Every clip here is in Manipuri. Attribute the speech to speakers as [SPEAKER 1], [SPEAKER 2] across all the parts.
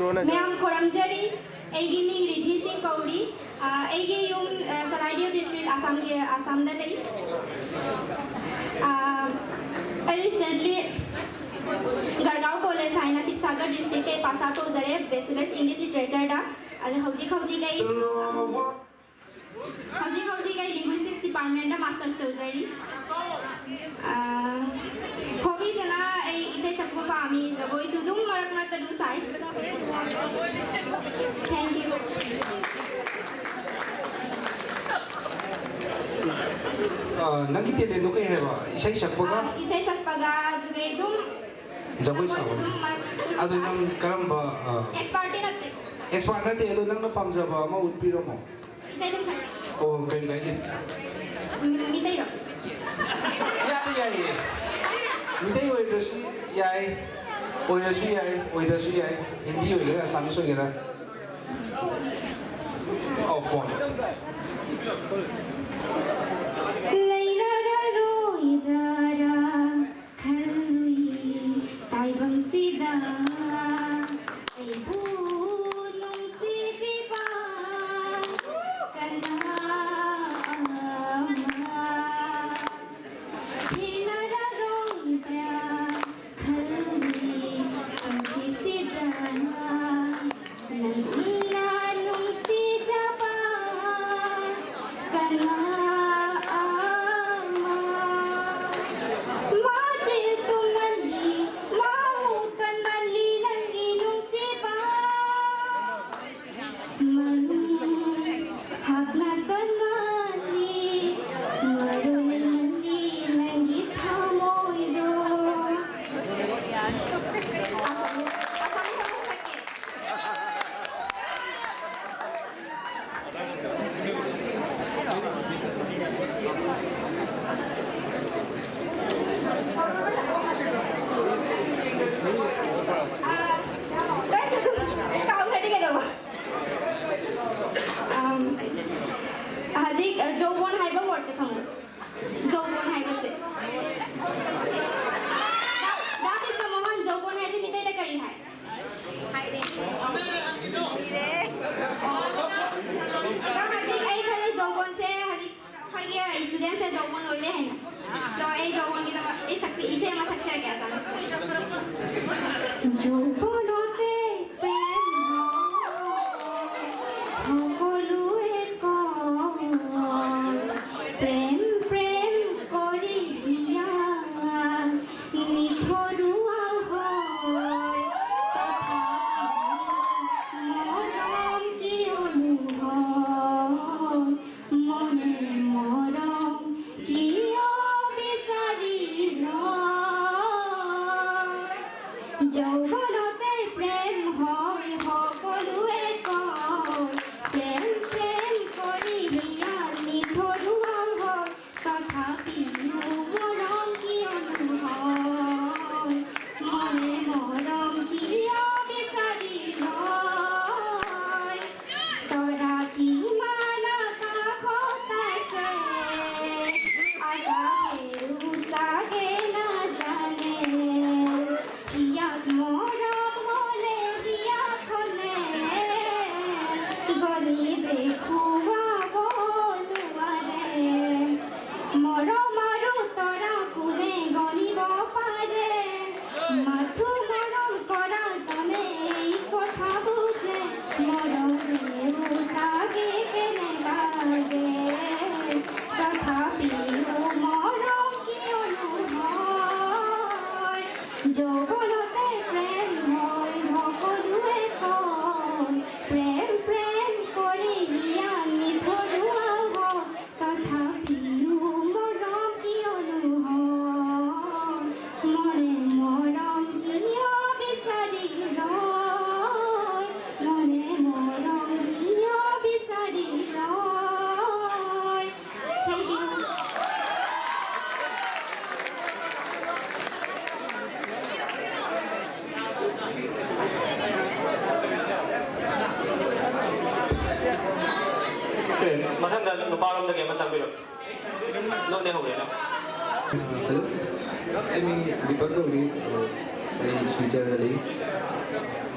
[SPEAKER 1] Rona.
[SPEAKER 2] Ma'am Koramjari, Agini Ridhi Singh Kauri, Agi Yung Saraidev District, Assam Dadai. I recently Gargaon College, Haina Sibsagar District, Pasato Zare, Bachelor's English Literature, and Hauji Linguistics Department, Master's Surgery. Hobby Dana is a Sapami, the voice who don't work at the side. Thank you.
[SPEAKER 1] Nangiti din kay Heva. Isay Sakpaga?
[SPEAKER 2] Isay Sakpaga, Dum.
[SPEAKER 1] Jaboy sa ano nang karamba?
[SPEAKER 2] Expert natin.
[SPEAKER 1] Expert natin, ano nang napamsaba mo, utpiro mo?
[SPEAKER 2] Isay dum sa.
[SPEAKER 1] Oh, kayo ganyan.
[SPEAKER 2] Mitay ro.
[SPEAKER 1] Yay. Mitay oy dosi yay. Oy dosi yay. Hindi oy gara, Assamese oy gara. Oh, phone.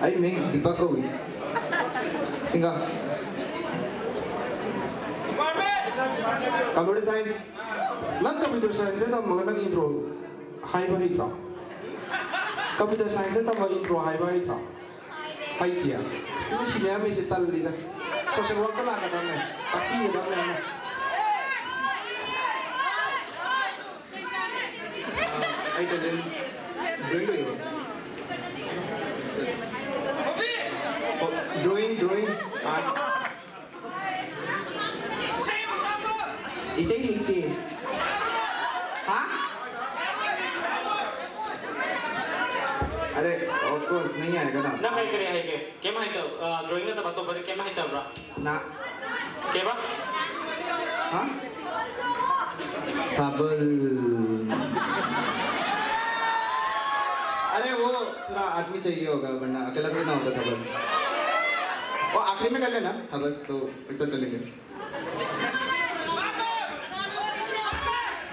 [SPEAKER 3] I make Deepak Singa. Computer science.
[SPEAKER 1] Nang computer science ito mga intro high ba hitra. Computer science ito mga intro high ba hitra. High kia. Sino siya may sital dito. Social work lang ka na. Tapi ba na.
[SPEAKER 3] I didn't drawing art. Isay hindi. Ha? अरे of course नहीं आएगा ना
[SPEAKER 4] ना कहीं करे है के माहित ड्राइंग ना तो बातों पर के माहित है
[SPEAKER 3] ना
[SPEAKER 4] के बा
[SPEAKER 3] हाँ थाबल अरे वो थोड़ा आदमी चाहिए होगा वरना अकेला थोड़ी ना होता थाबल वो आखिरी में कर लेना थाबल तो एक्सेप्ट कर लेंगे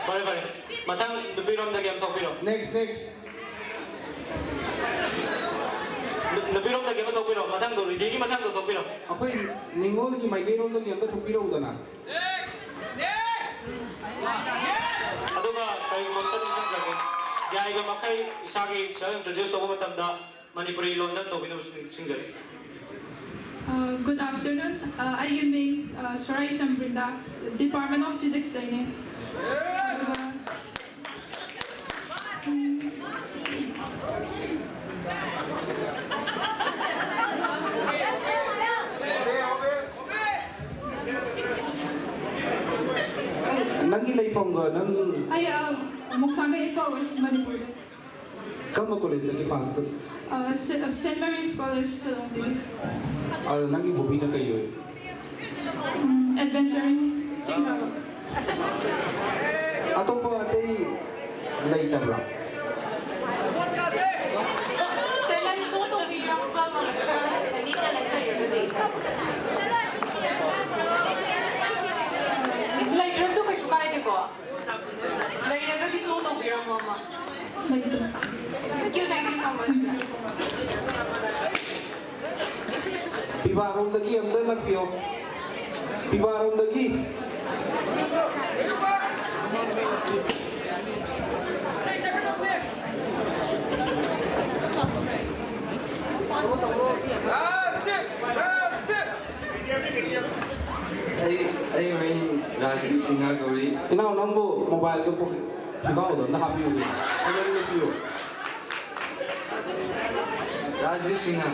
[SPEAKER 4] बारे बारे मतंग नबीरों दा गेम तो फिरो
[SPEAKER 1] Next.
[SPEAKER 4] नबीरों दा गेम तो फिरो मतंग दो रिदी मतंग दो फिरो
[SPEAKER 1] Ako'y ningol ki may gayron doon yung katupiraw doon na.
[SPEAKER 4] अदुगा कई मंत्र निकल लगे जाए जो मकई इसाके स्वयं इंट्रोड्यूस होगा मतलब दा मणिपुरी लोंडन तो बिना single
[SPEAKER 5] Good afternoon. I am Sarai Sambrinda, Department of Physics Training.
[SPEAKER 1] Nangilay from ga nang
[SPEAKER 5] Muksanga Infowars, Manipuri.
[SPEAKER 1] kama college lagi pastor.
[SPEAKER 5] St. Mary's College, Salongi.
[SPEAKER 1] Nangi bubi na kayo.
[SPEAKER 5] Adventuring, Singapore.
[SPEAKER 1] Ato po atay later lang.
[SPEAKER 2] Kailan gusto ko bilang pa hindi talaga yun. Like, dress ko suka ito ko. Like, nagkakito ko bilang mama. Thank you so much.
[SPEAKER 1] Pibarong lagi ang doon nagpiyo. Pibarong lagi.
[SPEAKER 3] ay main Rajiv Sinha Gauri
[SPEAKER 1] Inaw nang mo mobile ko po. Ikaw doon nakapiyo. Ano yung nagpiyo?
[SPEAKER 3] Rajiv Sinha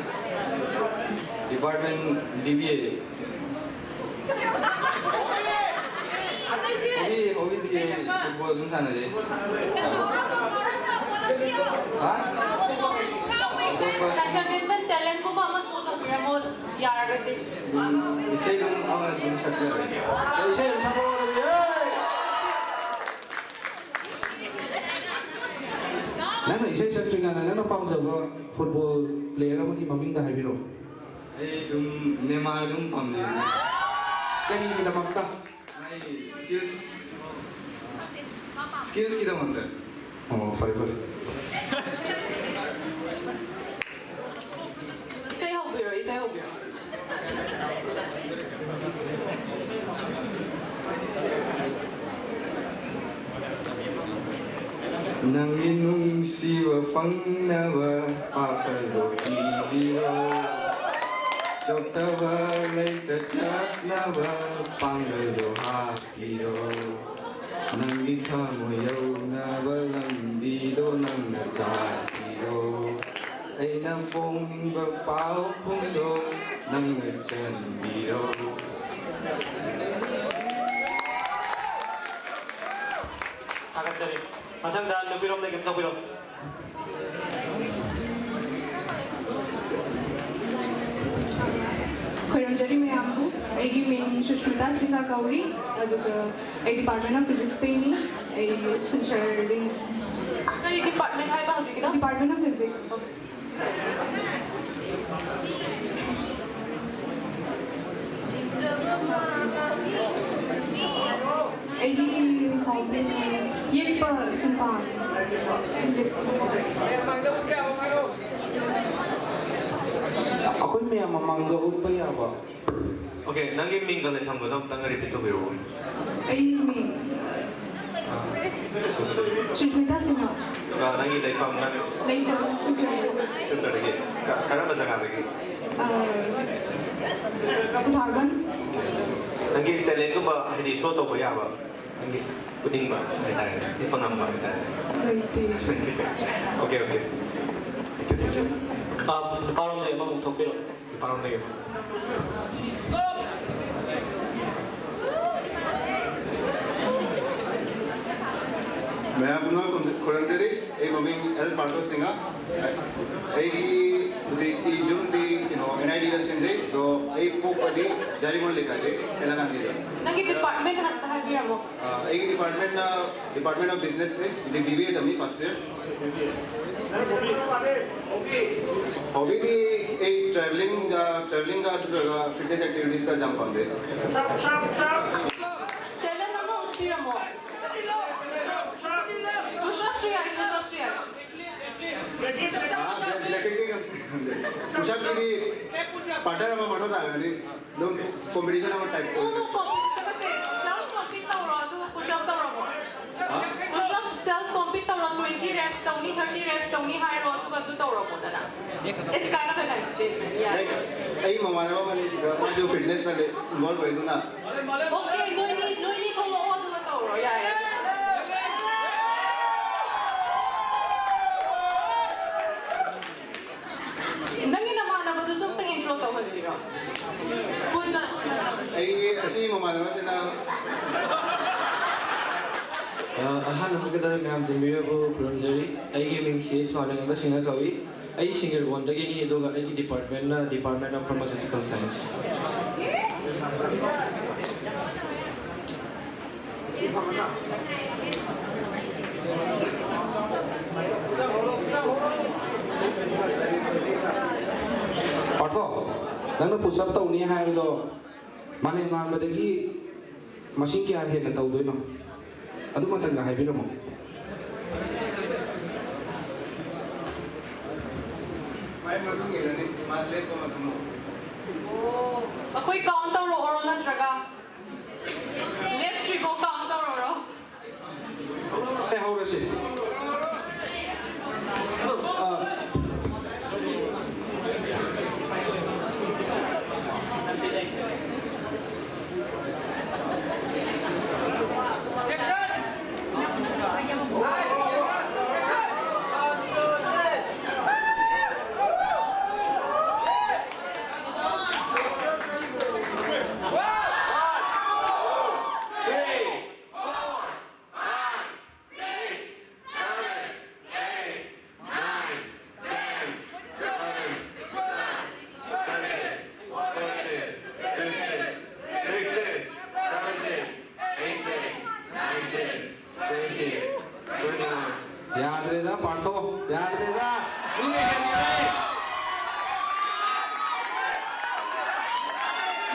[SPEAKER 3] Department DBA Hobby दिए football सुन साना दे हाँ
[SPEAKER 2] Sadyang man talent ko ba masuto bilang mo yara gati.
[SPEAKER 3] इससे कम आवाज बन सकता है
[SPEAKER 1] Kasi yung sa mga Nana, isa nga na nana pang sa football player mo di maming dahay biro.
[SPEAKER 3] ay sum Neymar dum pamle
[SPEAKER 1] Kanina kita magta.
[SPEAKER 3] ay skills kita mantar
[SPEAKER 1] Oh, pare.
[SPEAKER 2] Isa yung biro.
[SPEAKER 3] nang inung siwa fang nawa papalo biro Choktawa laita chak nawa pangalo hapiro nang ikamo yaw nawa lambiro nang natatiro ay na fong bagpao pundo nang nagchan biro
[SPEAKER 4] agad sari matang दा नबीरों दा गेम तो फिरो
[SPEAKER 5] Khairamjari Mayambu, I mean Shushmita Sinha Gauri, a Department of Physics Training, a Sinchar
[SPEAKER 2] Department ay ba kasi kita?
[SPEAKER 5] Department of Physics. ये पर सुनता
[SPEAKER 1] मैं ममांग उत्पा याबा
[SPEAKER 4] ओके नंगी मिंग गले हम गोदम तंग रिपीट तो बिरो
[SPEAKER 5] Aiming. Sushmita Sinha.
[SPEAKER 4] नंगी लाइफ हम नंग
[SPEAKER 5] Later, Sushmita.
[SPEAKER 4] सचड़े कारण बजा का लगी
[SPEAKER 5] Udharban.
[SPEAKER 4] नंगी टैलेंट को बा हिदी शो तो कोई आवा नंगी पुडिंग बा बेटा है ये पंगम बा बेटा है ओके ओके आप पारों में मम थोपिरो पारों में
[SPEAKER 6] मैं अपना खुरंदरी ए मम्मी एल पार्टो सिंगा ए बुद्धि ई जून दी एनआईडी रसेंजे तो ए पोपदी जारी मोल लिखा है तेलंगाना दी
[SPEAKER 5] Nagi department na tahabiya mo.
[SPEAKER 6] A department of business से मुझे बीबीए तमी फर्स्ट ईयर हॉबी दी ए ट्रैवलिंग का फिटनेस एक्टिविटीज का jump on they
[SPEAKER 5] Kailan naman utpira mo? Push-up siya, push-up siya.
[SPEAKER 6] हाँ पुशअप की दी पार्टनर हम मठो था यानी दो कंपटीशन हम type
[SPEAKER 5] No, competition kasi. Self-compete na ro, ano push-up na ro mo. Push-up self-compete na ro, 20 reps daw ni 30 reps daw ni high ro, tuga to ro mo na. It's kind of a like statement, yeah.
[SPEAKER 6] ay mamaya mo mali जो फिटनेस में इन्वॉल्व हुई थी ना
[SPEAKER 5] Okay, no need ko mo tuga to ro, yeah. Nangin naman na ba gusto pang intro to hindi ro. Punta.
[SPEAKER 6] ay kasi mamaya mo siya na
[SPEAKER 7] अहान हमकदा मैम दिमिरबो ब्रोंजरी आइगे मिंगसी स्वानंग बसिंगा कवि आई सिंगर वंडगी नि दोगा आइगे department of pharmaceutical science
[SPEAKER 1] Partho नंग पुशअप तौनी हायबदो माने मानबदगी मशीन क्या है न तौदोइनो अदु मतंगा हायबिरमो
[SPEAKER 6] मैं मधु के लिए मादले को मधु
[SPEAKER 5] Ako'y counter ro oro na traga. Left trip o counter ro.
[SPEAKER 1] ए हाउरसे याद रहेगा पार्थो याद रहेगा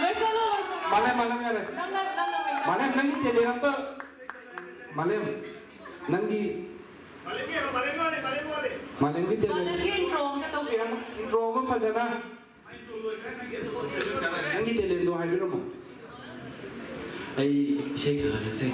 [SPEAKER 5] Loisalo.
[SPEAKER 1] माले यार माले नंगी तेले हम तो माले नंगी माले की तेले
[SPEAKER 5] Malagi intro ang kataw bira mo.
[SPEAKER 1] रोम फजना नंगी तेले दो हायबिरमो
[SPEAKER 7] आई Sheikh हजसे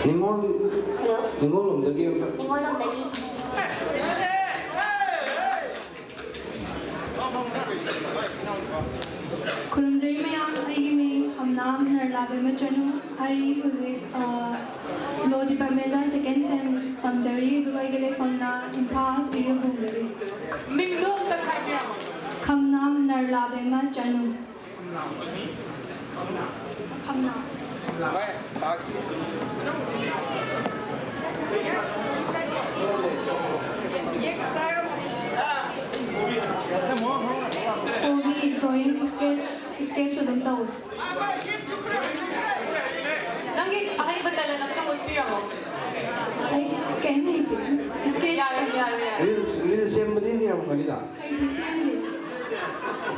[SPEAKER 1] Ningol lomdagi am
[SPEAKER 2] Ningol lomdagi. Kurumjari mayam aigi me hamnam narlabe machanu ai music law department da second sem Pamjari, Dubai Gelefona, Impal, Iribundari.
[SPEAKER 5] Mingdo ka kaya mo.
[SPEAKER 2] Kamnam Narlabema Janu. Kamnam. Hobi drawing sketch of the toad.
[SPEAKER 5] Nangi akay ba tala nagtungod pira mo?
[SPEAKER 2] I can hate it. Sketch.
[SPEAKER 5] Yeah.
[SPEAKER 1] 릴스 젬버디 해야 할 겁니다.
[SPEAKER 2] I see it.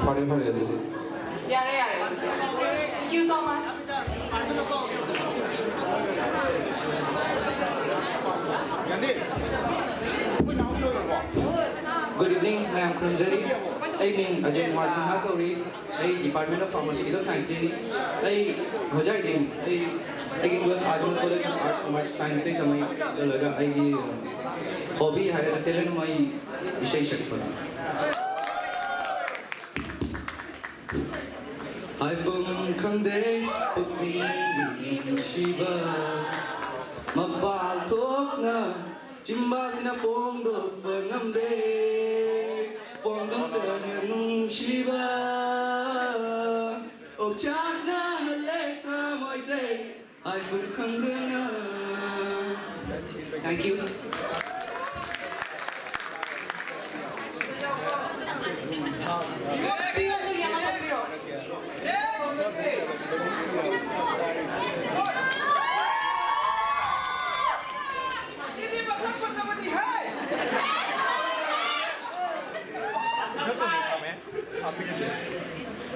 [SPEAKER 1] 발음을 해야 되는데.
[SPEAKER 5] Yeah. Thank you so much.
[SPEAKER 7] Good evening, I am Khanjari. I mean Ajay Kumar Sinha Kauri. I Department of Pharmaceutical Science Day. I Hojai Day. I 12 Ajmal College of Arts Commerce Science Day kamay talaga I hobby hai na tela may विशेषक पर iPhone khande pagpili shiba mabaltok na chimba sina pongdo pangamde pongam tanung shiba o chana haleta moi say iPhone khande na. Thank you.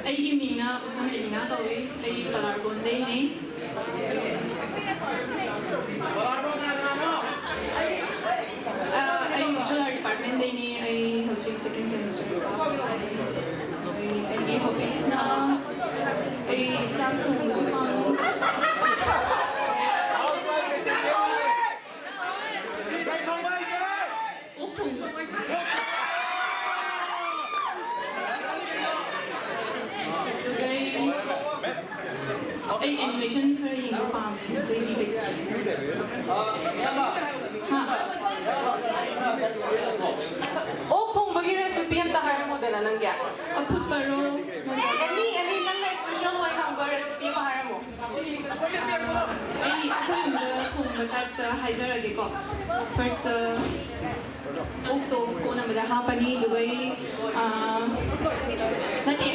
[SPEAKER 8] Ay imina usang ina kawi ay palargon day ni ay usual department day ni ay hosting second semester ay hobbies na ay chat thong ay animation khara yeng pam jai di bek
[SPEAKER 5] Oh, kung bagi recipe ang tahar mo dala lang ya.
[SPEAKER 8] aput paro
[SPEAKER 5] Ani lang na special way kang ba recipe mahar mo.
[SPEAKER 8] ay ako yung thong batat haijarage ko first okto ko na mada hapani dubai nati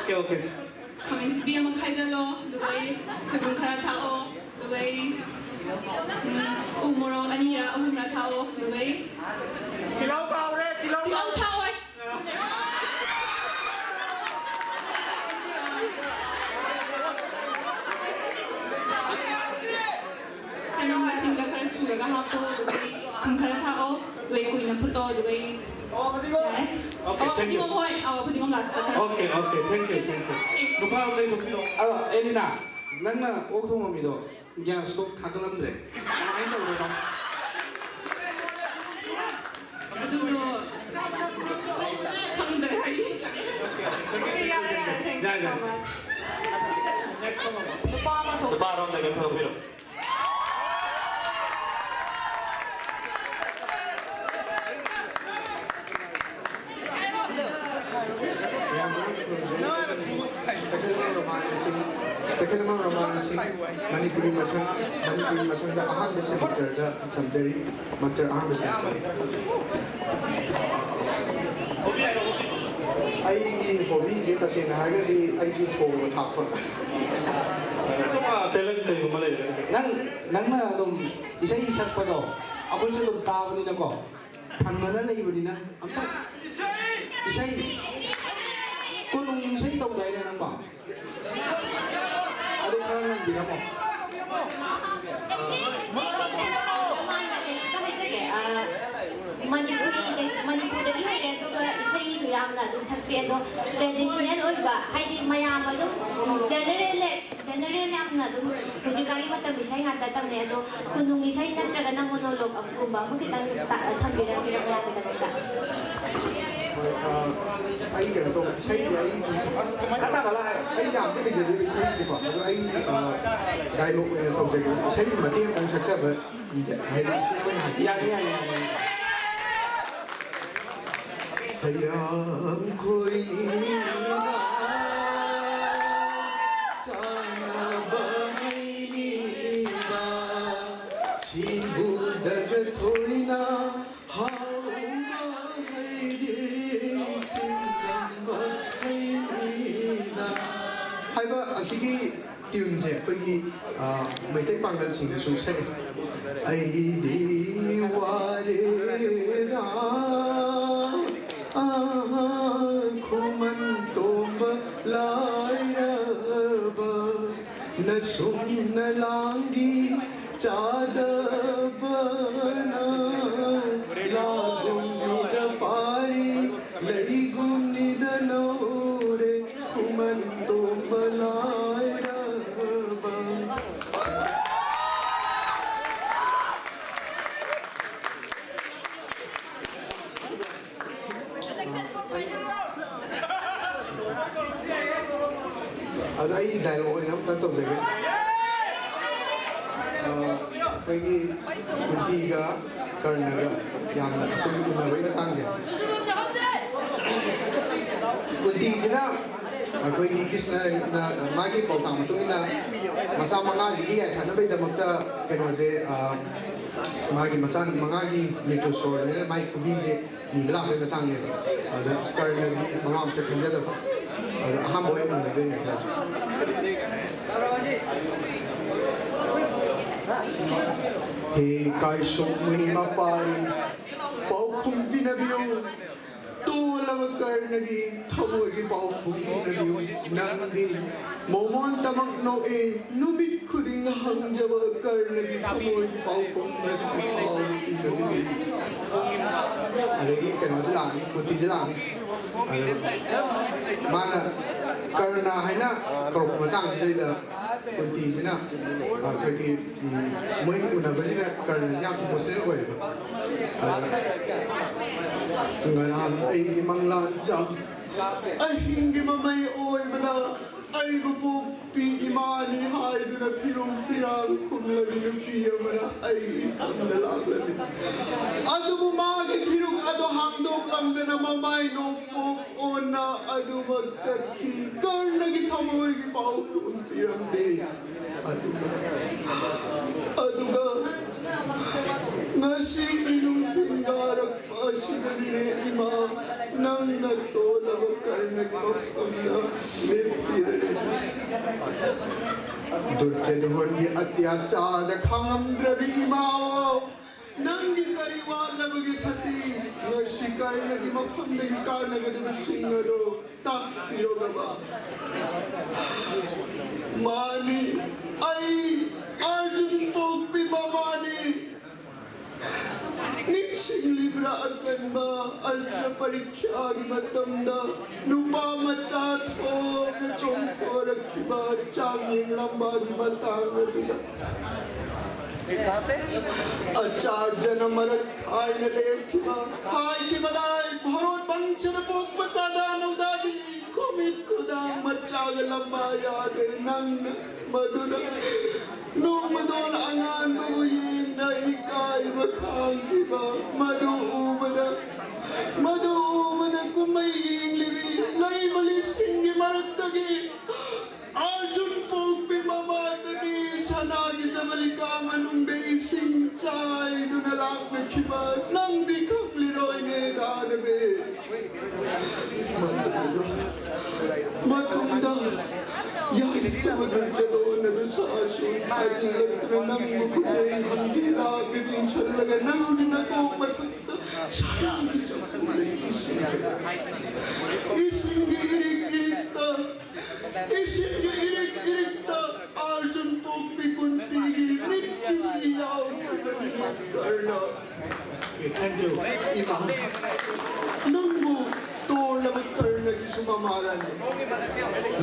[SPEAKER 1] Okay.
[SPEAKER 8] Kaming sabihan magkaidalo, lugay, sabihan ka na tao, lugay, umuro, aniya, umuro tao, lugay.
[SPEAKER 4] Tilaw tao rin!
[SPEAKER 8] Tilaw tao eh! Jangan masing kakak sudah kahapo, lugay, kungkara tao, lugay kuy na puto, lugay.
[SPEAKER 1] Okay, thank you. Okay, thank you. 누가 우리 목표? 아, 에리나, 나는 오토모 믿어. 그냥 속 가글람들. 아니다 그러나.
[SPEAKER 8] Aduh, kamu dari hari ini.
[SPEAKER 5] Yeah. Thank you so much.
[SPEAKER 4] Duparam na ganun pero.
[SPEAKER 6] Tekanamang romancing Manipuri masang da ahan semester da tamdari master arm business. Ai hobby je ta sin ha ga di ai ju ko thap.
[SPEAKER 4] Talent kayo malay.
[SPEAKER 1] 난 좀 이사이 시작해도 아버지도 좀 따보니까 거 방문을 내기버리나 아무튼 이사이 그놈 이사이 또 다니는 거 아들 사람은 네가 뭐
[SPEAKER 2] Manipuri hai de to isai su yam na dum sakpe do traditional oi ba hai di mayam adu general yam na dum hujikari matam isai ngata tam ne do kunung isai na traga na monologue ab kumba mo kita ta thambira bira ya kita
[SPEAKER 6] ai kaya to sai ai
[SPEAKER 1] Kata kala hai.
[SPEAKER 6] ai yam te je de sai di ba to ai dialogue ne to je sai ma ti ang saksa ba ni je hai di sai ba na
[SPEAKER 1] Yang.
[SPEAKER 6] hayam koi na chana bahai ni ba sibu dag thoi na Asigi tune je pagi maitai pangal sing su sai ai di ware na khuman tomba lai ba na sun na langi chada bana la gumida pari lai gumida nore khuman tomba lai ba ada ai dialogue ini kita tahu saja. Bagi ketiga karena yang pengguna ini tangga. Ketiga aku ini kisah na magi potong itu ina masa mengaji iya karena beda makta kenose magi masan mengaji itu soal ini mai kubije ni belah beda tangga. Ada karena di mengam sekerja tu. Ada ham boleh menjadi ni kelas. Hei kaisok muni mapari pau kumpi nabiyo tulam karnagi thamogi pau kumpi nabiyo nandi momon tamak no e numit khuding hangjaba karnagi thamogi pau kumpi nabiyo ada ini kan masalah ni kunti jalan mana karena hanya kalau matang jadi dah kunti sana pergi main guna bersih karena yang tu mesti boleh tu ngaram ai manglan jam ai hinggi mamai oi benda ai buku pi imani hai tu na pirum pirang kum lagi pi amana ai dalam lagi adu bumagi pirung adu hangdo pamdena mamai no pok ona adu macaki karena kita mau lagi pau pirang de aduga nasi inung tinggarak pasidane ima nang nagtola karena kita lepire durche dohon gi atyachar khangam drabi imao nangi kariwala bagi sati ngarsikar nagi mapam nagi kana gadi singaro tak pirogaba mani ai arjun pokpi mamani Nixing libra akan ba asra parikya gi matamda nupa machat ho na chompo rakhiba chaming lamba gi matang aduna achar janam rakhai na lekhiba hai ki malai bharot banchana pok machada nudadi komit kuda machag lamba yad nang maduna no madol angan buyin na ikai makhang kiba madu umada kumai libi lai mali singi maratagi arjun pokpi mamadani sanagi jamalika manumbe sing chai dunalak na kiba nang di kapli roi ne danabe matunda yang bekerja dengan sahaja ajar tenang mukjai hamjila kecing celaga nang dinaku matanda saya bicara ising irik ta arjun pokpi kunti nitti yau karna thank you ima nangbu to lamat karna ki sumamaran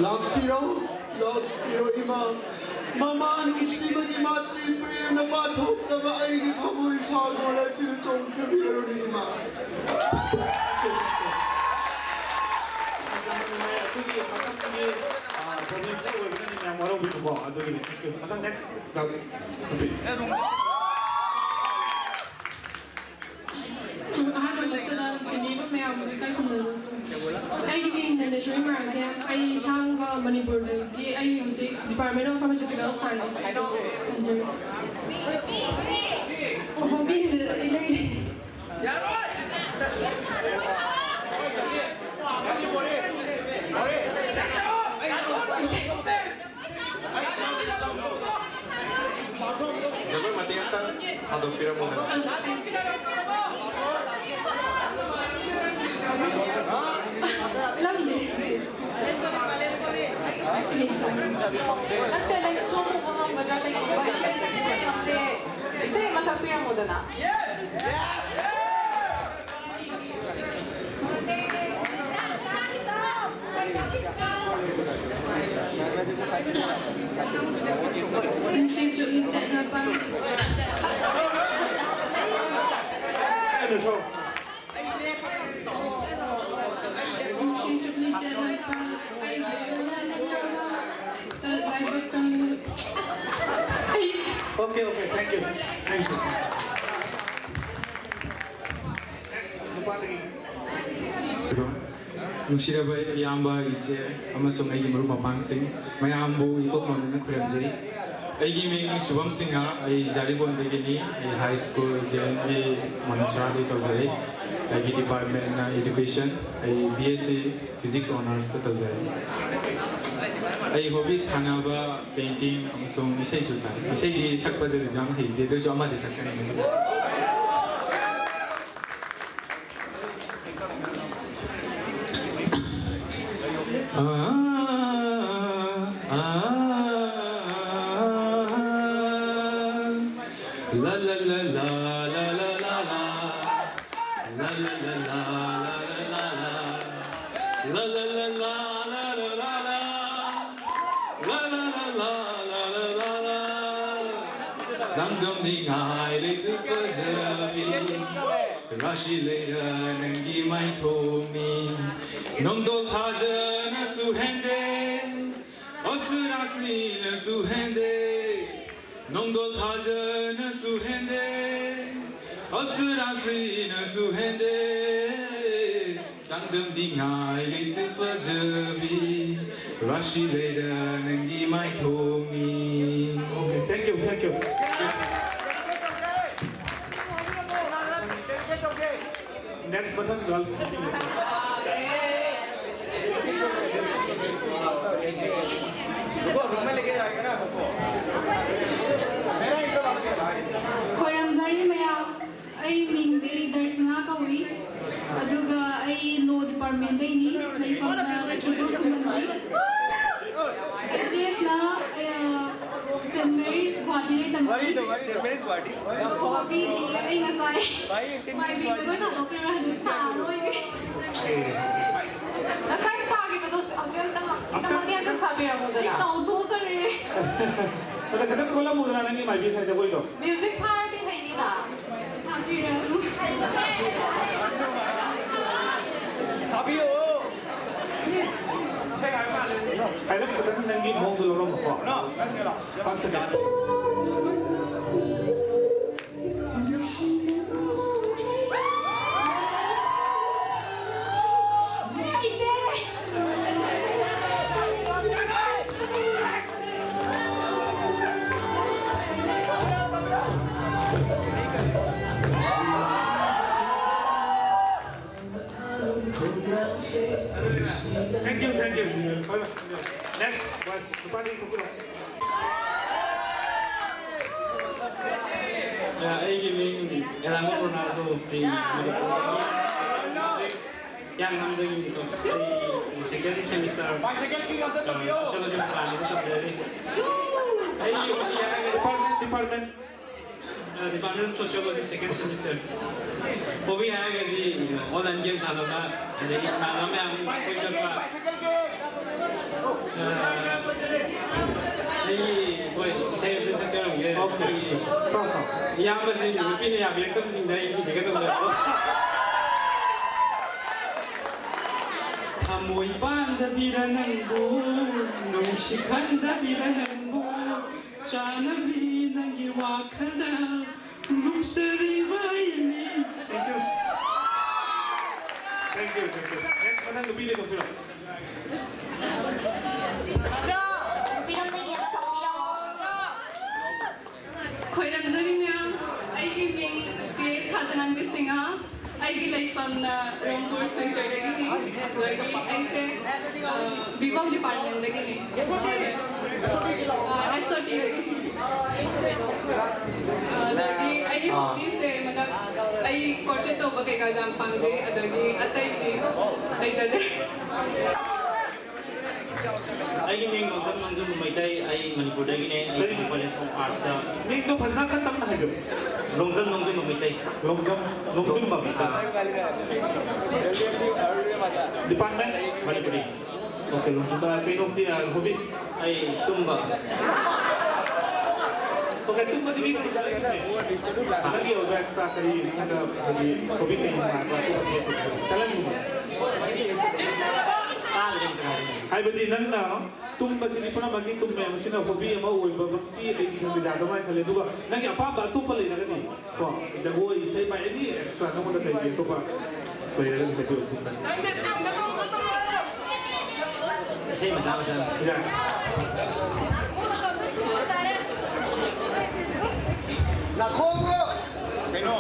[SPEAKER 6] lapiro ima mama nung siba ni matri prem na bathok na baay ni thamoy sagora sila chong kabiro ni ima
[SPEAKER 1] ครับ
[SPEAKER 5] ꯑꯍꯥꯟꯕꯃꯛꯇꯗ ꯇꯤꯟꯅꯔꯤꯕ ꯃꯌꯥꯝꯕꯨ ꯏꯀꯥꯏ ꯈꯨꯝꯅꯕ ꯑꯩꯒꯤ ꯃꯤꯡ ꯅꯟꯗꯦꯁꯣꯔꯤ ꯃꯔꯥꯡꯊꯦꯝ ꯑꯩ ꯊꯥꯡꯒ ꯃꯅꯤꯄꯨꯔꯗꯒꯤ ꯑꯩ ꯍꯧꯖꯤꯛ ꯗꯤꯄꯥꯔꯠꯃꯦꯟ ꯑꯣꯐ ꯐꯥꯔꯃꯥꯁꯤꯎꯇꯤꯀꯦꯜ ꯁꯥꯏꯟꯁ ꯇꯝꯖꯔꯤ ꯍꯣꯕꯤꯁꯦ ꯑꯩ ꯂꯩ
[SPEAKER 1] Jabar mati kata satu pira muna.
[SPEAKER 5] lamde Ante like sumo ko ng baga like ba isa masapira mo na
[SPEAKER 1] Okay, thank you.
[SPEAKER 9] ꯅꯨꯡꯁꯤꯔꯕ ꯏꯌꯥꯝꯕ ꯏꯆꯦ ꯑꯃꯁꯨꯡ ꯑꯩꯒꯤ ꯃꯔꯨꯞ ꯃꯄꯥꯡꯁꯤꯡ ꯃꯌꯥꯝꯕꯨ ꯏꯀꯣꯛ ꯃꯥꯟꯅꯅ ꯈꯨꯔꯨꯝꯖꯔꯤ ꯑꯩꯒꯤ ꯃꯤꯡ ꯁꯨꯚꯝ ꯁꯤꯡꯍ ꯑꯩ ꯖꯥꯔꯤꯕꯣꯟꯗꯒꯤꯅꯤ ꯑꯩ ꯍꯥꯏ ꯁ꯭ꯀꯨꯜ ꯖꯦꯟꯒꯤ ꯃꯟꯇ꯭ꯔꯥꯗꯒꯤ ꯇꯧꯖꯔꯤ ꯑꯩꯒꯤ ꯗꯤꯄꯥꯔꯠꯃꯦꯟꯅ ꯏꯗꯨꯀꯦꯁꯟ ꯑꯩ BSc ꯐꯤꯖꯤꯛꯁ ꯑꯣꯅꯔꯁꯇ ꯇꯧꯖꯔꯤ ꯑꯩ ꯍꯣꯕꯤ ꯁꯥꯟꯅꯕ ꯄꯦꯟꯇꯤꯡ ꯑꯃꯁꯨꯡ ꯏꯁꯩꯁꯨ ꯇꯥꯏ ꯏꯁꯩꯗꯤ ꯁꯛꯄꯗꯗꯤ ꯌꯥꯝ ꯍꯩꯇꯦ ꯑꯗꯨꯁꯨ ꯑꯃꯗꯤ ꯁꯛꯀꯅꯤ ꯉꯁꯤ La la la la la la la la la la la la la la la la la la Zangam ni Rashi later nangi mai thomi Nongdo thaja na suhende Obsurasi na suhende Nongdo thaja na suhende Obsurasi na suhende Zangam di ngai late fajabi Rashi later nangi mai thomi
[SPEAKER 1] Thank you. Next button, girls.
[SPEAKER 10] Khoiramzari mayam ai ming de darsana kawi aduga ai no department dai ni nei famna lakipur kumandi jes na St. Mary's Guwahati nei tamai
[SPEAKER 11] St. Mary's Guwahati
[SPEAKER 10] hobby di ai ngasai mai bi ko sa to kira ji sa roi
[SPEAKER 5] nasai sagi ba dos ajal ta tamani ang sabira mo na
[SPEAKER 10] kau to kare
[SPEAKER 1] Ada kata kolam muna nani mai bisa jago ito.
[SPEAKER 5] music party hai ni na
[SPEAKER 10] thapira
[SPEAKER 11] Tabiyo
[SPEAKER 1] Kailan kata nangi mo gulo mo ko.
[SPEAKER 11] No, that's it.
[SPEAKER 1] Thank you. Next was Supadi Kukuro.
[SPEAKER 7] Ya, ay giving Elamo Ronaldo yang nandun dito ay second semester sociology plan ito dari ay
[SPEAKER 1] Department.
[SPEAKER 7] Department of Sociology second semester hobi ay di online game sana na jadi malam yang kita Jadi, boy, saya bisa cakap ya.
[SPEAKER 1] Okay.
[SPEAKER 7] Yang pasti lebih ni yang biar kamu sendiri ini dekat tu. Amoy panda birananggo, nung sikanda birananggo,
[SPEAKER 9] Chalabi nangi wakada Gupsari bayani. Thank you. Thank you. Next, manang gabili ko sila.
[SPEAKER 10] Khoiramzari ma'am, aigi ming Grace Khazanan Bisinga, aigi laifam na Rampur Sector lagi ni, lagi aise Bivang Department lagi ni, SOT lagi aigi hobby se मतलब aigi कोचिंग तो बके का जाम पांगे अदगी अतई की नहीं जाते
[SPEAKER 4] Ay gini nonton Mumaitai ay Manipur dagi ne ay College of Arts da.
[SPEAKER 1] Ni to bhajna khatam na hai
[SPEAKER 4] Longzon Mumaitai.
[SPEAKER 1] Long ba bisa. Department
[SPEAKER 4] Manipuri.
[SPEAKER 1] Okay, long ba pinok dia hobi.
[SPEAKER 4] Ay Tumba.
[SPEAKER 1] Okay, tumba di ko lagi udah extra kali ada jadi hobi ni jalan mo. Hai badi nan na tumba sini puna bagi tumba masina hobi ama oi babti ai ki jada mai khale duga nagi apa ba tu pale na gani ko jago isai mai ni extra na mo da kai to ba ko ya ni ko
[SPEAKER 4] Isai macam
[SPEAKER 1] ya
[SPEAKER 6] Na Congo. Keno.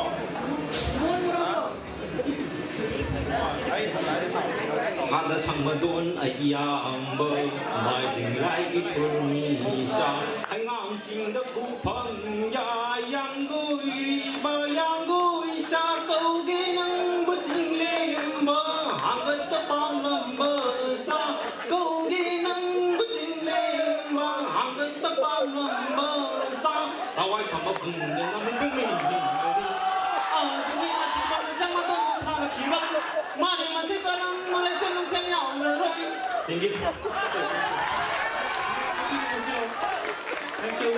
[SPEAKER 4] Hada sangmadon ay iyambay Majing lai iturmisa Ay ngam sing da kupang ya Yang gui riba yang gui sa Câu ghi nang bất sinh lên bờ Hanggat pa pang lamba sa Câu ghi nang bất sinh lên bờ Hanggat pa pang lamba sa Tawai thamba kung na namin bumili Dini asik banget sama tuh Hana kira Mari masih kalang mulai senang nyawa Thank you.
[SPEAKER 1] thank you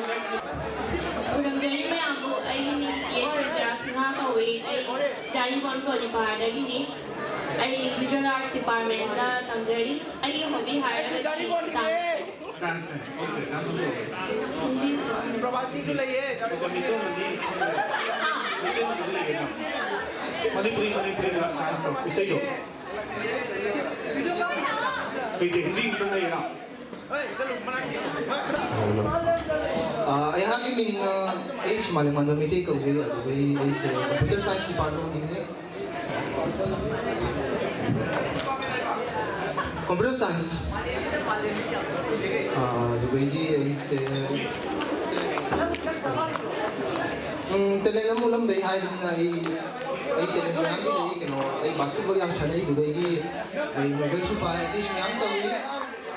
[SPEAKER 2] Urang dari maya aku ini ni yes secara singa kawe jadi pon ko di pada gini ai visual arts department da tangjari ai hobi hire
[SPEAKER 1] dan okay dan tu
[SPEAKER 2] hindi so
[SPEAKER 3] प्रवासी जो लइए
[SPEAKER 1] तो मितो मनी मितो मनी लगे ना Manipuri का खास तो इसे लो hindi ko na yan
[SPEAKER 7] Ay hagi ming age malaman mamiti ko ri ay sa computer science department ni computer science dubai ni ay sa telegram mo lang dai hay na ay telegram ni ay kano ay basketball yang chanai dubai ni ay magal supa ay yang tawi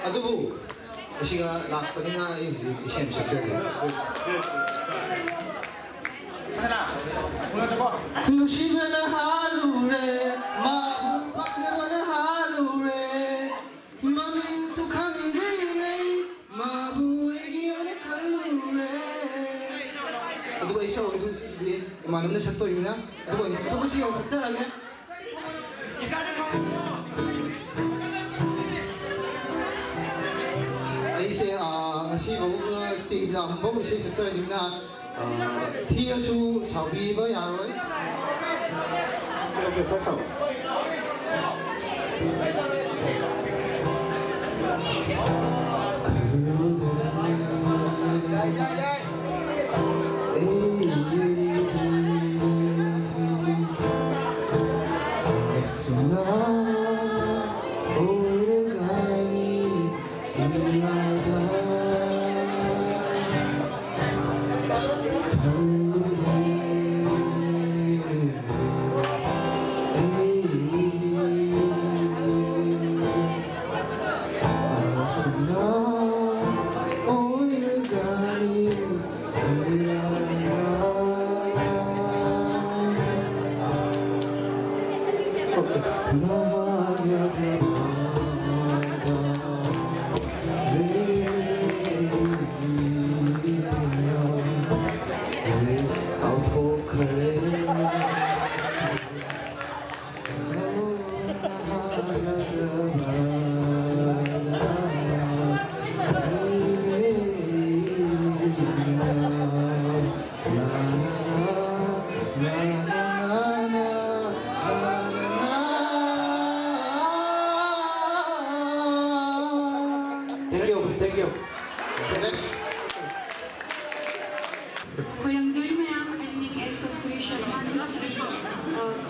[SPEAKER 7] adubu siya lakpan nga yung isang saksarin. Lucy na halure, mapagdara na halure, maming sukhang dine, mabuhay na kalure. Ito ba isa o ito manam na sakto yun na? Ito ba siya o saksaran niya? 이제 다시 먹으면 이제 한 번을 시작했더니나 티어수 사비버 야로
[SPEAKER 1] 이렇게 해서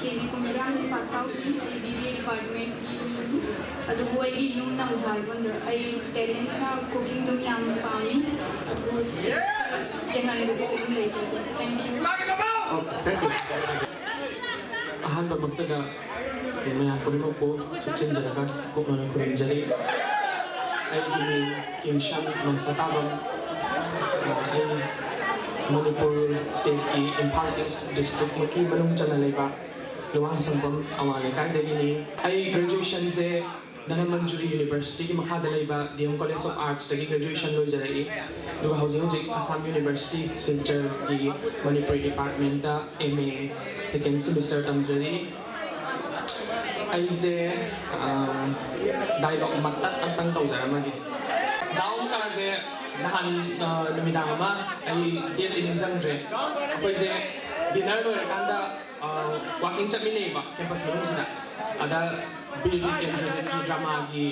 [SPEAKER 10] KV Kumariam pass out ni BBA department ni adu boy gi yum na udhar band ai talent na cooking dum yam pami adu jangan begitu lei jadi thank you
[SPEAKER 1] Thank you.
[SPEAKER 7] ꯑꯍꯥꯟꯕꯃꯛꯇꯗ ꯃꯌꯥꯝ ꯄꯨꯝꯅꯃꯛꯄꯨ ꯆꯨꯞꯁꯤꯟꯖꯔꯒ ꯀꯨꯞꯅ ꯈꯨꯔꯨꯝꯖꯔꯤ ꯑꯩꯒꯤ ꯃꯤꯡ ꯀꯤꯡꯁꯟ ꯃꯪꯁꯥꯇꯥꯕꯝ ꯑꯩ ꯃꯅꯤꯄꯨꯔ ꯁ꯭ꯇꯦꯠꯀꯤ ꯏꯝꯐꯥꯜ ꯏꯁ ꯗꯤꯁꯇ꯭ꯔꯤꯛꯃꯛꯀꯤ ꯃꯅꯨꯡ ꯆꯟꯅ ꯂꯩꯕ ꯂꯨꯋꯥꯡꯁꯪꯐꯝ ꯑꯋꯥꯡ ꯂꯩꯀꯥꯏꯗꯒꯤꯅꯤ ꯑꯩ ꯒ꯭ꯔꯦꯖꯨꯑꯦꯁꯟꯁꯦ ꯙꯅꯃꯟꯖꯨꯔꯤ ꯌꯨꯅꯤꯚꯔꯁꯤꯇꯤꯒꯤ ꯃꯈꯥꯗ ꯂꯩꯕ DM ꯀꯣꯂꯦꯖ ꯑꯣꯐ ꯑꯥꯔꯠꯁꯇꯒꯤ ꯒ꯭ꯔꯦꯖꯨꯑꯦꯁꯟ ꯂꯣꯏꯖꯔꯛꯏ ꯑꯗꯨꯒ ꯍꯧꯖꯤꯛ ꯑꯁꯥꯝ ꯌꯨꯅꯤꯚꯔꯁꯤꯇꯤ ꯁꯤꯜꯆꯔꯒꯤ Manipuri department MA second semester ꯇꯝꯖꯔꯤ ꯑꯩꯁꯦ ꯗꯥꯏꯂꯣꯛ ꯃꯇꯠ ꯑꯝꯇꯪ ꯇꯧꯖꯔꯝꯃꯒꯦ ꯗꯥꯎꯟ ꯀꯥꯔꯁꯦ ꯅꯍꯥꯟ ꯅꯨꯃꯤꯗꯥꯡ ꯑꯃ ꯑꯩ ꯗꯦꯠꯇꯤ ꯅꯤꯡꯁꯤꯡꯗ꯭ꯔꯦ ꯑꯩꯈꯣꯏꯁꯦ ꯗꯤꯅꯔ ꯂꯣꯏꯔꯀꯥꯟꯗ ꯋꯥꯀꯤꯡ ꯆꯠꯃꯤꯟꯅꯩꯕ ꯀꯦꯝꯄꯁ ꯃꯅꯨꯡꯁꯤꯗ ꯑꯗ ꯕꯤꯜꯂꯤ ꯀꯦꯟꯗ꯭ꯔꯖꯤꯠꯀꯤ ꯗ꯭ꯔꯃꯥꯒꯤ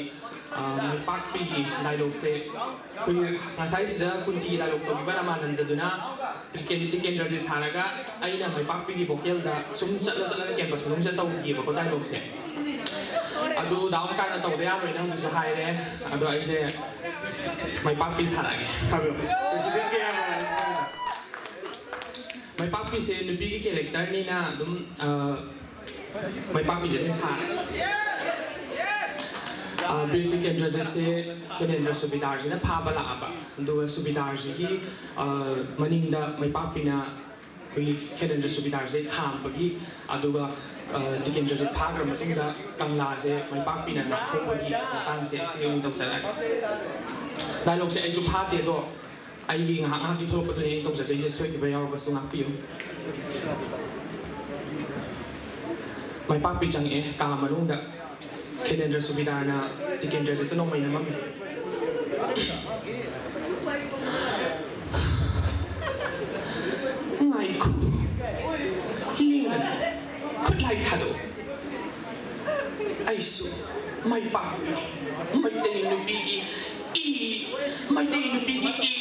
[SPEAKER 7] ꯃꯩꯄꯥꯛꯄꯤꯒꯤ ꯗꯥꯏꯂꯣꯛꯁꯦ ꯑꯩꯈꯣꯏꯒꯤ ꯉꯁꯥꯏꯁꯤꯗ ꯀꯨꯟꯇꯤꯒꯤ ꯗꯥꯏꯂꯣꯛ ꯇꯧꯈꯤꯕ ꯔꯥꯃꯥꯅꯟꯗꯗꯨꯅ ꯇꯤꯀꯦꯟꯗ꯭ꯔꯖꯤꯠ ꯁꯥꯔꯒ ꯑꯩꯅ ꯃꯩꯄꯥꯛꯄꯤꯒꯤ ꯚꯣꯀꯦꯜꯗ ꯁꯨꯝ ꯆꯠꯂꯒ ꯀꯦꯝꯄꯁ ꯃꯅꯨꯡꯁꯤꯗ ꯇꯧꯈꯤꯕꯀꯣ ꯗꯥꯏꯂꯣꯛꯁꯦ ꯑꯗꯨ ꯗꯥꯎꯟ ꯀꯥꯔꯅ ꯇꯧꯕ ꯌꯥꯔꯣꯏꯅ ꯍꯧꯖꯤꯛꯁꯨ ꯍꯥꯏꯔꯦ ꯑꯗꯣ ꯑꯩꯁꯦ ꯃꯩꯄꯥꯛꯄꯤ ꯁꯥꯔꯛꯑꯒꯦ ꯃꯩꯄꯥꯛꯄꯤꯁꯦ ꯅꯨꯄꯤꯒꯤ ꯀꯦꯔꯦꯛꯇꯔꯅꯤꯅ ꯑꯗꯨꯝ ꯃꯩꯄꯥꯛꯄꯤꯁꯦ ꯑꯗꯨꯝ ꯁꯥꯔꯦ ꯕꯤꯔ ꯇꯤꯀꯦꯟꯗ꯭ꯔꯖꯤꯠꯁꯦ ꯀꯦꯅꯦꯟꯗ꯭ꯔ ꯁꯨꯕꯤꯗꯥꯔꯁꯤꯅ ꯐꯥꯕ ꯂꯥꯛꯑꯕ ꯑꯗꯨꯒ ꯁꯨꯕꯤꯗꯥꯔꯁꯤꯒꯤ ꯃꯅꯤꯡꯗ ꯃꯩꯄꯥꯛꯄꯤꯅ ꯑꯩꯈꯣꯏꯒꯤ ꯀꯦꯅꯦꯟꯗ꯭ꯔ ꯁꯨꯕꯤꯗꯥꯔꯁꯦ ꯈꯥꯝꯕꯒꯤ ꯑꯗꯨꯒ ꯇꯤꯀꯦꯟꯗ꯭ꯔꯖꯤꯠ ꯐꯥꯈ꯭ꯔ ꯃꯇꯨꯡꯗ ꯀꯪꯂꯥꯁꯦ ꯃꯩꯄꯥꯛꯄꯤꯅ ꯉꯥꯛꯊꯣꯛꯄꯒꯤ ꯃꯇꯥꯡꯁꯦ ꯁꯤ ꯑꯣꯏꯅ ꯇꯧꯖꯔꯛꯑꯒꯦ ꯗꯥꯏꯂꯣꯛꯁꯦ ꯑꯩꯁꯨ ꯐꯥꯗꯦ ꯑꯗꯣ ꯑꯩꯒꯤ ꯉꯥꯏꯍꯥꯛ ꯉꯥꯏꯍꯥꯛꯀꯤ ꯊꯣꯛꯂꯛꯄꯗꯨꯅꯤ ꯑꯩꯅ ꯇꯧꯖꯗꯣꯏꯁꯦ ꯁꯣꯏꯈꯤꯕ ꯌꯥꯎꯔꯒꯁꯨ ꯉꯥꯛꯄꯤꯌꯨ ꯃꯩꯄꯥꯛꯄꯤ ꯆꯪꯉꯛꯑꯦ ꯀꯥ ꯃꯅꯨꯡꯗ ꯀꯦꯅꯦꯟꯗ꯭ꯔ ꯁꯨꯕꯤꯗꯥꯔꯅ ꯇꯤꯀꯦꯟꯗ꯭ꯔꯖꯤꯠꯇ ꯅꯣꯡꯃꯩ ꯅꯝꯃꯝꯃꯤ ꯉꯥꯏꯈꯣ ꯂꯦꯡꯒꯅꯨ ꯈꯨꯠꯂꯥꯏ ꯊꯥꯗꯣꯛꯎ ꯑꯩꯁꯨ ꯃꯩꯄꯥꯛꯄꯤꯅꯤ ꯃꯩꯇꯩ ꯅꯨꯄꯤꯒꯤ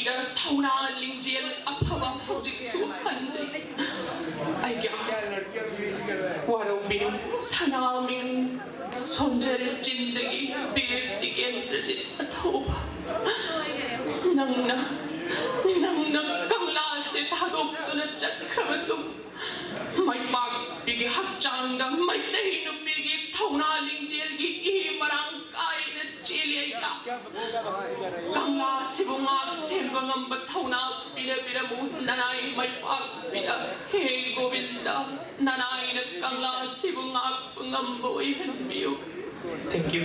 [SPEAKER 7] ꯏꯗ ꯊꯧꯅꯥ ꯂꯤꯡꯖꯦꯜ ꯑꯐꯕ ꯍꯧꯖꯤꯛꯁꯨ ꯍꯟꯗ꯭ꯔꯤ ꯑꯩꯒꯤ ꯋꯥꯔꯧꯕꯤꯅꯨ ꯁꯅꯥꯃꯤꯡ ꯁꯣꯟꯖꯔ ꯆꯤꯟꯗꯒꯤ ꯕꯤꯔ ꯇꯤꯀꯦꯟꯗ꯭ꯔꯖꯤꯠ ꯑꯊꯧꯕ ꯅꯪꯅ ꯀꯪꯂꯥꯁꯦ ꯊꯥꯗꯣꯛꯇꯨꯅ ꯆꯠꯈ꯭ꯔꯕꯁꯨ ꯃꯩꯄꯥꯛꯄꯤꯒꯤ ꯍꯛꯆꯥꯡꯗ ꯃꯩꯇꯩ ꯅꯨꯄꯤꯒꯤ ꯊꯧꯅꯥ ꯂꯤꯡꯖꯦꯜꯒꯤ ꯃꯔꯥꯡ ꯀꯥꯏꯅ ꯆꯦꯜꯂꯤ ꯑꯩꯅ ꯀꯪꯂꯥꯁꯤꯕꯨ ꯉꯥꯛ ꯁꯦꯟꯕ ꯉꯝꯕ ꯊꯧꯅꯥ ꯄꯤꯔꯕꯤꯔꯃꯨ ꯅꯅꯥꯏ ꯃꯩꯄꯥꯛꯄꯤꯗ ꯍꯦ ꯒꯣꯕꯤꯟꯗ ꯅꯅꯥꯏꯅ ꯀꯪꯂꯥꯁꯤꯕꯨ ꯉꯥꯛꯄ ꯉꯝꯕ ꯑꯣꯏꯍꯟꯕꯤꯌꯨ ꯊꯦꯡꯛ ꯌꯨ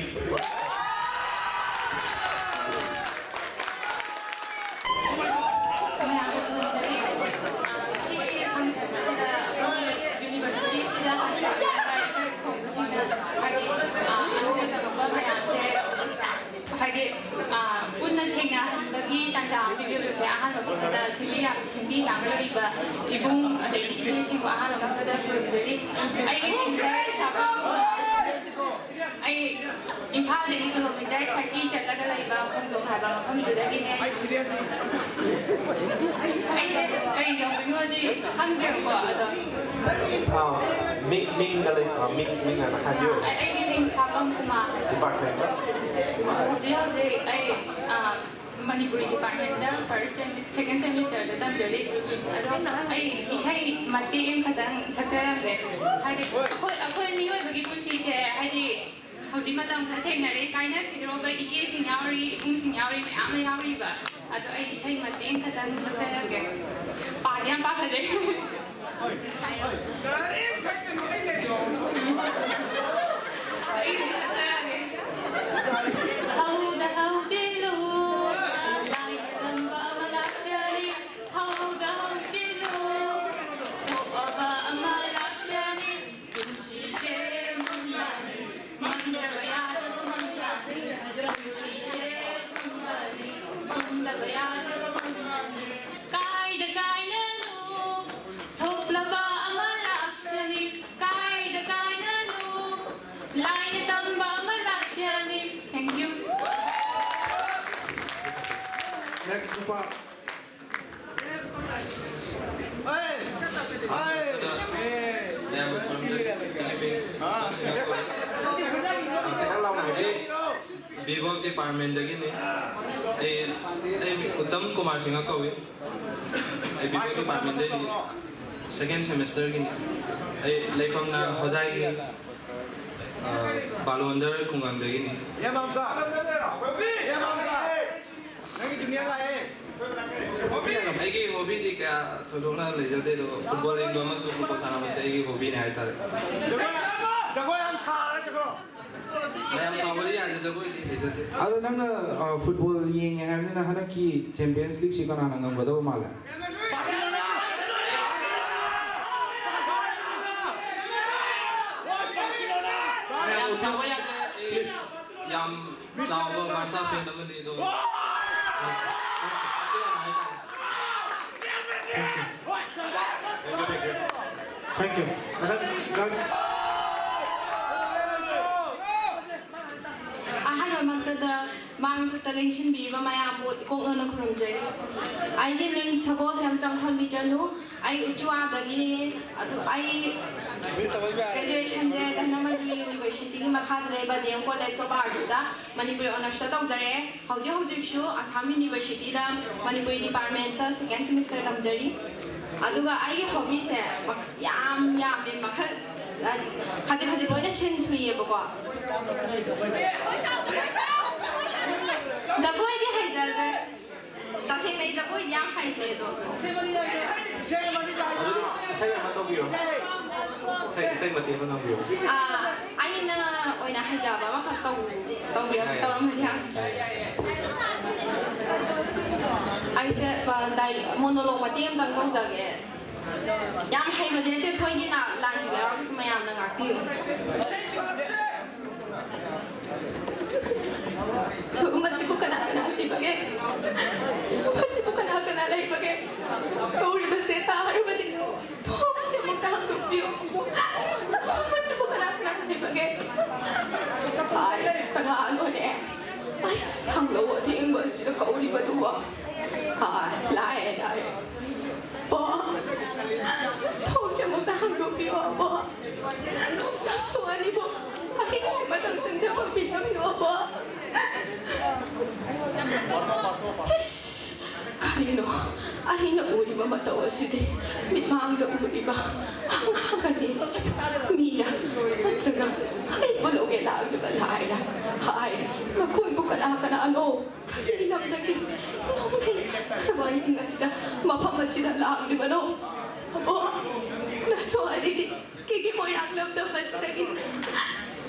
[SPEAKER 2] पुनः थेंनाहनबगी तंजा बिबियोसे अहानबमक्तदा सिंबी लांगरिबा इबुंग अदेगी इजुसिंग अहानबमक्तदा पुरमजरी आइगे खंजर साबा आई इम्फालदगी किलोमीटर 30 चलगा लैबा खंजों हाबा मफमदुदगिने आइसे करी यौबिनोदि खंगरेको अदो
[SPEAKER 1] मिंग गले मिंग ना हाबियो
[SPEAKER 2] आइगे मिंग Sabam Kumar
[SPEAKER 1] department
[SPEAKER 2] Manipuri department first second semester da tamjari ado ai isai mati em khatang saksarambe haidi akoi mioi bagi pusi se haidi hauji matam khatheng nare kaina kidroba isi singauri ung singauri mayam yauri ba ado ai isai mati em khatang saksarambe panyam pa khale garim khatkanu ai le
[SPEAKER 1] Next group up.
[SPEAKER 4] Hey!
[SPEAKER 7] Bivok department dagini. Ay Uttam Kumar Singh kawi. Ay Bivok department dagini. Second semester gini. Ay laifam na hojai balwandar kungang dagini. Aigi hobby di kaya tolong le jade do football yang dua masuk football sana masih aigi hobby ni hai tar. Jago yang sah jago. Yang sah beri aja jago ini jade.
[SPEAKER 1] Ada nang football yang ni na hana ki Champions League sih kan nang badaw malah.
[SPEAKER 7] Yang sah beri yang tahu Barca fan naman itu.
[SPEAKER 1] Thank you.
[SPEAKER 5] Ahan mamanta mang taling sin bi ba maya mo kong ano kung jari. Ay di ming sago sam tang khon bi janu ay uchwa dagi adu ay graduation de Manipuri University ki makha le ba dem College of Arts da Manipuri honors ta tong jare hauji shu ASSAM University da Manipuri department ta second semester tam jari. aduga ai hobby se yam me makhal khaji loina sen suye bako jagoi di hai jar ta se nei jagoi yam hai te do
[SPEAKER 1] Saya matau bio. Saya mati matau bio.
[SPEAKER 5] ai na oina hai jaba ma khat tau bio tau ma ya ai se dai monologue ma tem dang tong jage yam hai ma de te soi ni na lan ji ba ro ma yam na ngak pi masih bukan lagi bagi kau ni masih tahu bagi masih macam tu bio masih bukan lagi bagi ay kena anu ni ay thằng lỗ thì anh vẫn chỉ có đi vào đùa lại bỏ thôi chẳng muốn thằng tu bio bỏ ta xua đi bộ ay si matang chân theo bị nó bị bỏ kanino ahina uri ba matawa sidi mimang da uri ba hanga ni miya atraga ay baloge la ba laila ay makun bukan kana ano kanina dagi no nay kabay nga sila mapama sila la di ba no abo naso ali kiki mo yang lam da mas lagi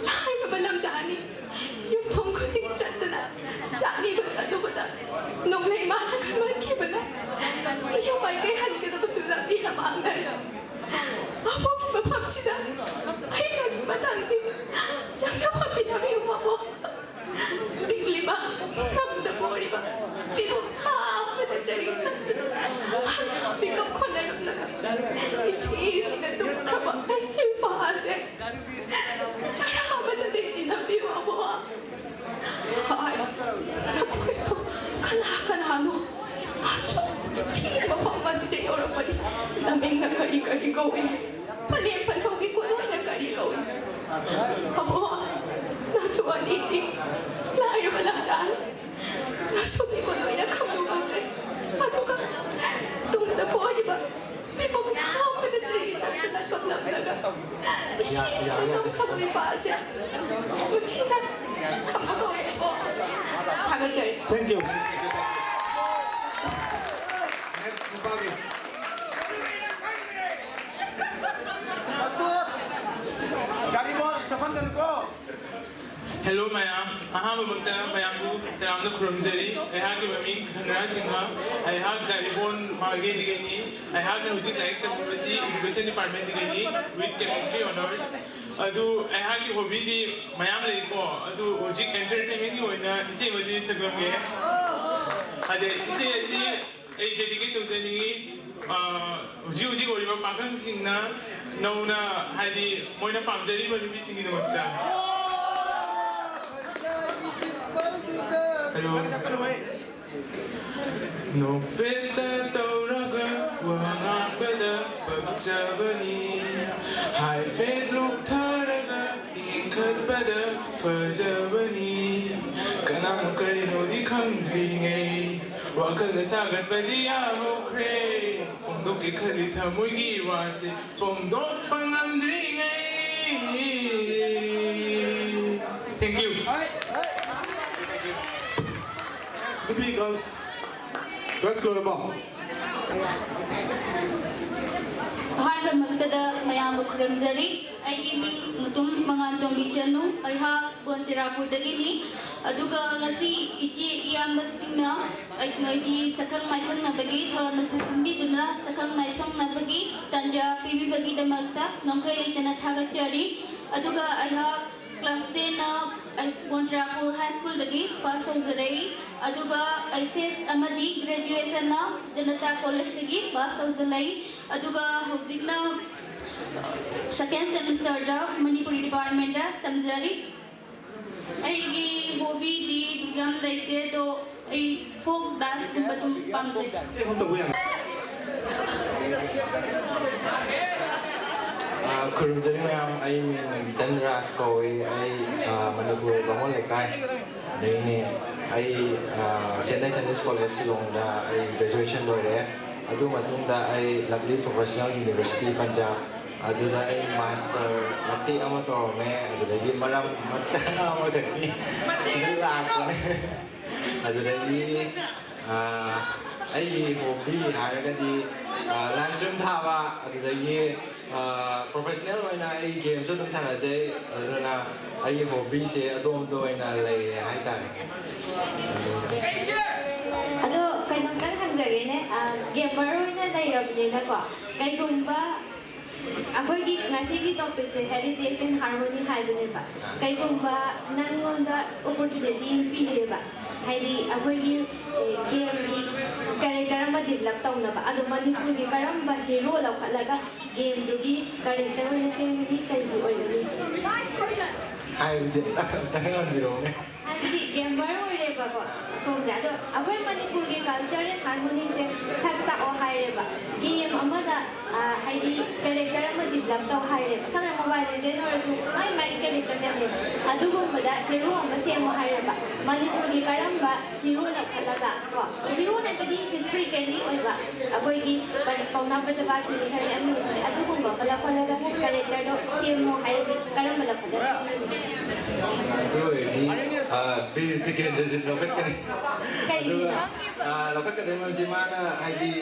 [SPEAKER 5] lahi ba lam jani yung pong ko ni chatta na sagi ko chatta ba da nung nay mana kan man ki ba na yung may kay han ka na basulang pinamangay apo ki ba pam sila ay mas matangti jang ka pa pinami umamo bigli ba namda po rin ba pero pa na jari bigam ko na yung laga isi na tumaba ay yung pahase jara ka ba na din tinabi mo ay ako ito kanano aso mapamasi na yung pati naming nagkari-kari gawin palipan tawag ko na nagkari gawin abo nasuan iti layo ba lang dyan nasuan ko na nagkamukang dyan pato ka tungda po di ba pipag na ako na dyan nagpaglamlaga isis ko itong kawin pa siya masina kamagawin po hagan dyan.
[SPEAKER 1] Thank you.
[SPEAKER 9] Hello mayam, aham magta mayam ko tayam na krumzeri, ay hagi mami kanra singha, ay hag zaribon magi digani, ay hag na hujik like the University Department digani with chemistry honors. Adu ay hagi hobby di mayam le ko, adu hujik entertainment ni hoina isi wadi sagam ge. Ade isi ay dedicate to jani hujik oriba pakang singna nauna hadi moina pamjari bani bisingi na magta. Hello. No fita tauraga wanga bada pagchabani Hai fet luk tharaga ingkat bada fazabani Nang kay no di khang ri ngay wa kan sa gan pa di ya ho kre phong dok ik khali tha moi gi wa si phong dok pang an ri ngay Thank you.
[SPEAKER 1] Good week, girls. Let's go to the ball.
[SPEAKER 8] Ahal magdada mayam kuramjari ay iming mutum mangantom bichanu ay ha bontirapur dagini aduga ngasi ichi iyambasina ay nagi sakang maithang na bagi thoran na sumbi duna sakang maithang na bagi tanja pibi bagi damagta nongkai litana thagachari aduga ay ha class 10 na bontirapur high school dagi pass out zarai aduga ICS amadi graduation na janata college dagi pass out zalai aduga hojikna second semester da Manipuri department da tamjari aigi hobby di dugyam laite to ai folk dance kumbatum pamje
[SPEAKER 11] Kurumjari mayam ay Chandra Skoy ay Manipuri bangon lekai ini ay Sendai Chinese College Silong da ay graduation dore adu matung da ay Lovely Professional University Punjab adu da ay master mati ama to me adu da gi maram matana ama da ni sila ko ne adu da gi ay hobby haraga di live stream thawa adu da gi professional oina ay game so dum thana je adu na ay hobby se adom do oina lai hai ta
[SPEAKER 2] ado kainong kan hanggari ne gamer oina lairabne na ko kaigumba akhoi ngasigi topic se heritage and harmony haibune ba kaigumba nangonda opportunity pideba haidi akhoi game gi character ma develop tawna ba ado manipur gi karamba hero la khalaga game du gi character ne se mi kai gi oini last question
[SPEAKER 11] hai de tangan biro ne
[SPEAKER 2] haidi gamer oire ba ko so jado akhoi manipur gi culture and harmony se sakta o haire ba game amada haidi character ma develop taw haire sana mobile legend or su mai character ne adugumada hero ma se mo haire ba manipur gi karamba hero la khalaga ko hero na kadi history kani oiba akhoi gi kauna pataba si hari ami adugumba kala kala character do se mo haire karamba la khalaga
[SPEAKER 11] itu di bir tiket dari loket kan itu loket kan memang si mana haji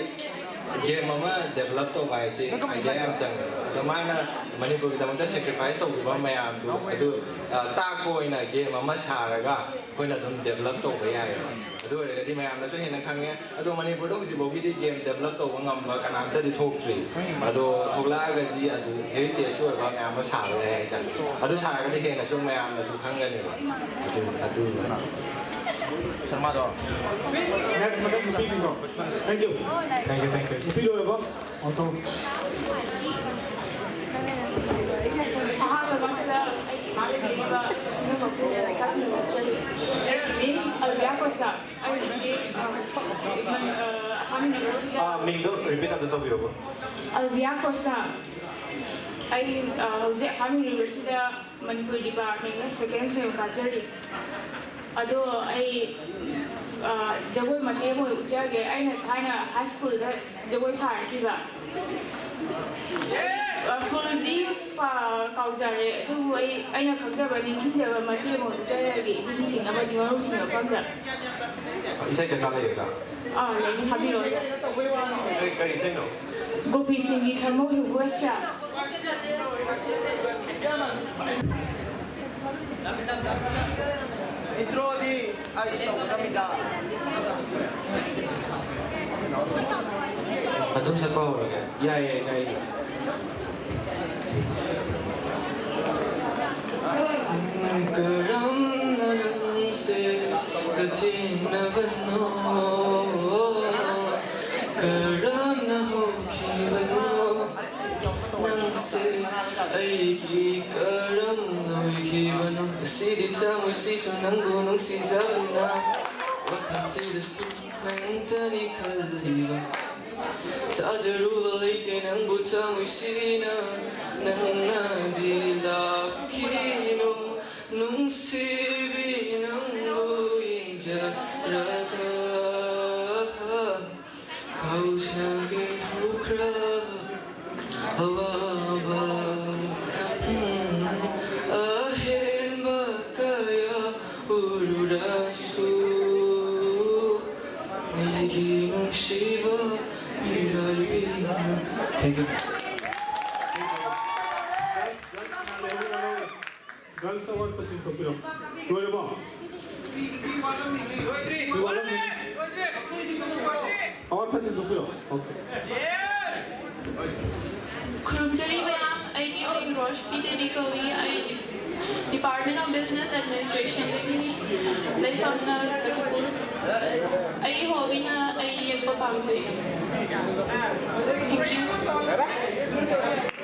[SPEAKER 11] game mama develop to by si aja yang sang mana Manipur kita mungkin sacrifice to gua mayam tu itu tak kau ina game mama saraga kau ina tu develop to kaya itu ada di mayam nasi hendak kangnya itu Manipur tu si bobi di game develop to ngam kan anta di top 3 itu thogla ga di itu heritage tu apa mayam saraga kan itu saraga di hendak so mayam nasi kangnya ni itu
[SPEAKER 1] Sama do. Next, madam, speaking of. Thank you. Thank you, thank you. Speak over the auto. Minggu, repeat at the top of
[SPEAKER 5] Alvia Costa. I was at ASSAM University Manipuri department second sem kajari. Ado I jagoi mate mo ujage aina thaina high school da jagoi sar kiba full di pa kaujare tu aina khakja bani khijaba mate mo ujage bi bin sing aba di waru sing pamja
[SPEAKER 1] isai jana le ga
[SPEAKER 5] leni thabi ro
[SPEAKER 1] kai isai no
[SPEAKER 5] gopi sing gi thamo hu wasya
[SPEAKER 3] Intro di ay kami da.
[SPEAKER 11] Atum sa ko ra
[SPEAKER 1] ya ngai
[SPEAKER 11] karam nanang se katin na vano karam na ho ki vano nang se ai ki karam noi ki vano si di tamu si so nang gunung si zavana wakan si da su nang tani kaliva Sajaruvalite nang butang isina nang nadilakino nung sibi nang buhay
[SPEAKER 9] Girls award pasin to pilo. Tuwa ba? Award pasin to pilo. Okay.
[SPEAKER 5] Kurumjari ma'am, I give Roshni Devi Kavi, I Department of Business Administration like from the Lakipur. I hobby na I yagpa pamjay. Thank you.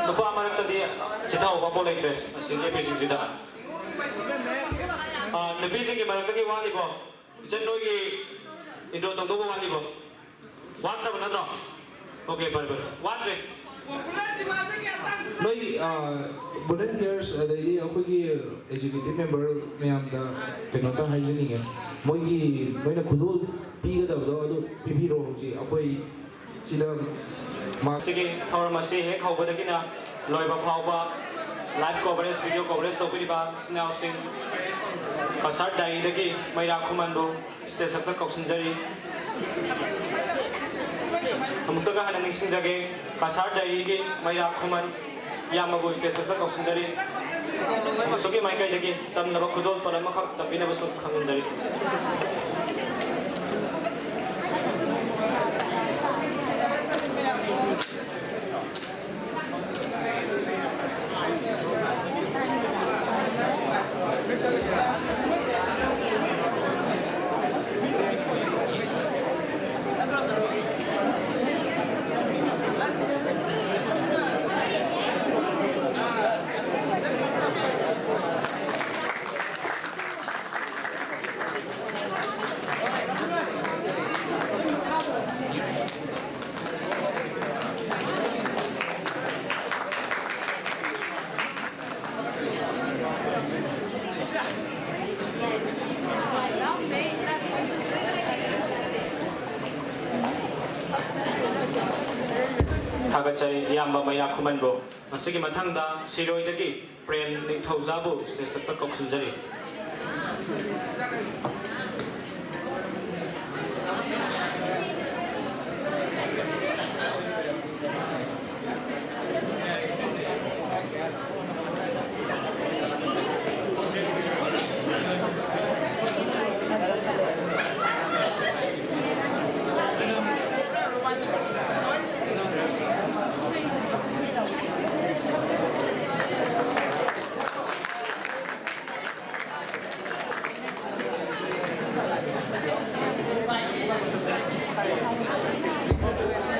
[SPEAKER 4] Nupa amanap tadi cita apa boleh kres, sini pejin cita. Nabi sini malam tadi wali bo, jendoy ki Indo tunggu wali bo. Wanda benar dong? Oke, baik. Wanda.
[SPEAKER 1] Noi volunteers adai akhoi executive member mayam da penota hygiene moi gi noina khudu pi ga da do pi ro ji akhoi sida ma
[SPEAKER 4] Sige, thawar masih hek hau bada kina loi ba phau ba live coverage video coverage to pili ba sinau sing pasar dai dagi mai ra khumando se sakta kausin jari Samutaga hanan ning singjage pasar dai gi mai ra khuman yamago se sakta kausin jari musugi mai kai dagi sam laba khudol parama khak tapina basu khangun jari Tagachay yamba maya kumanbo masigi matangda siroy dagi prem ning thaujabu se sakta koksunjari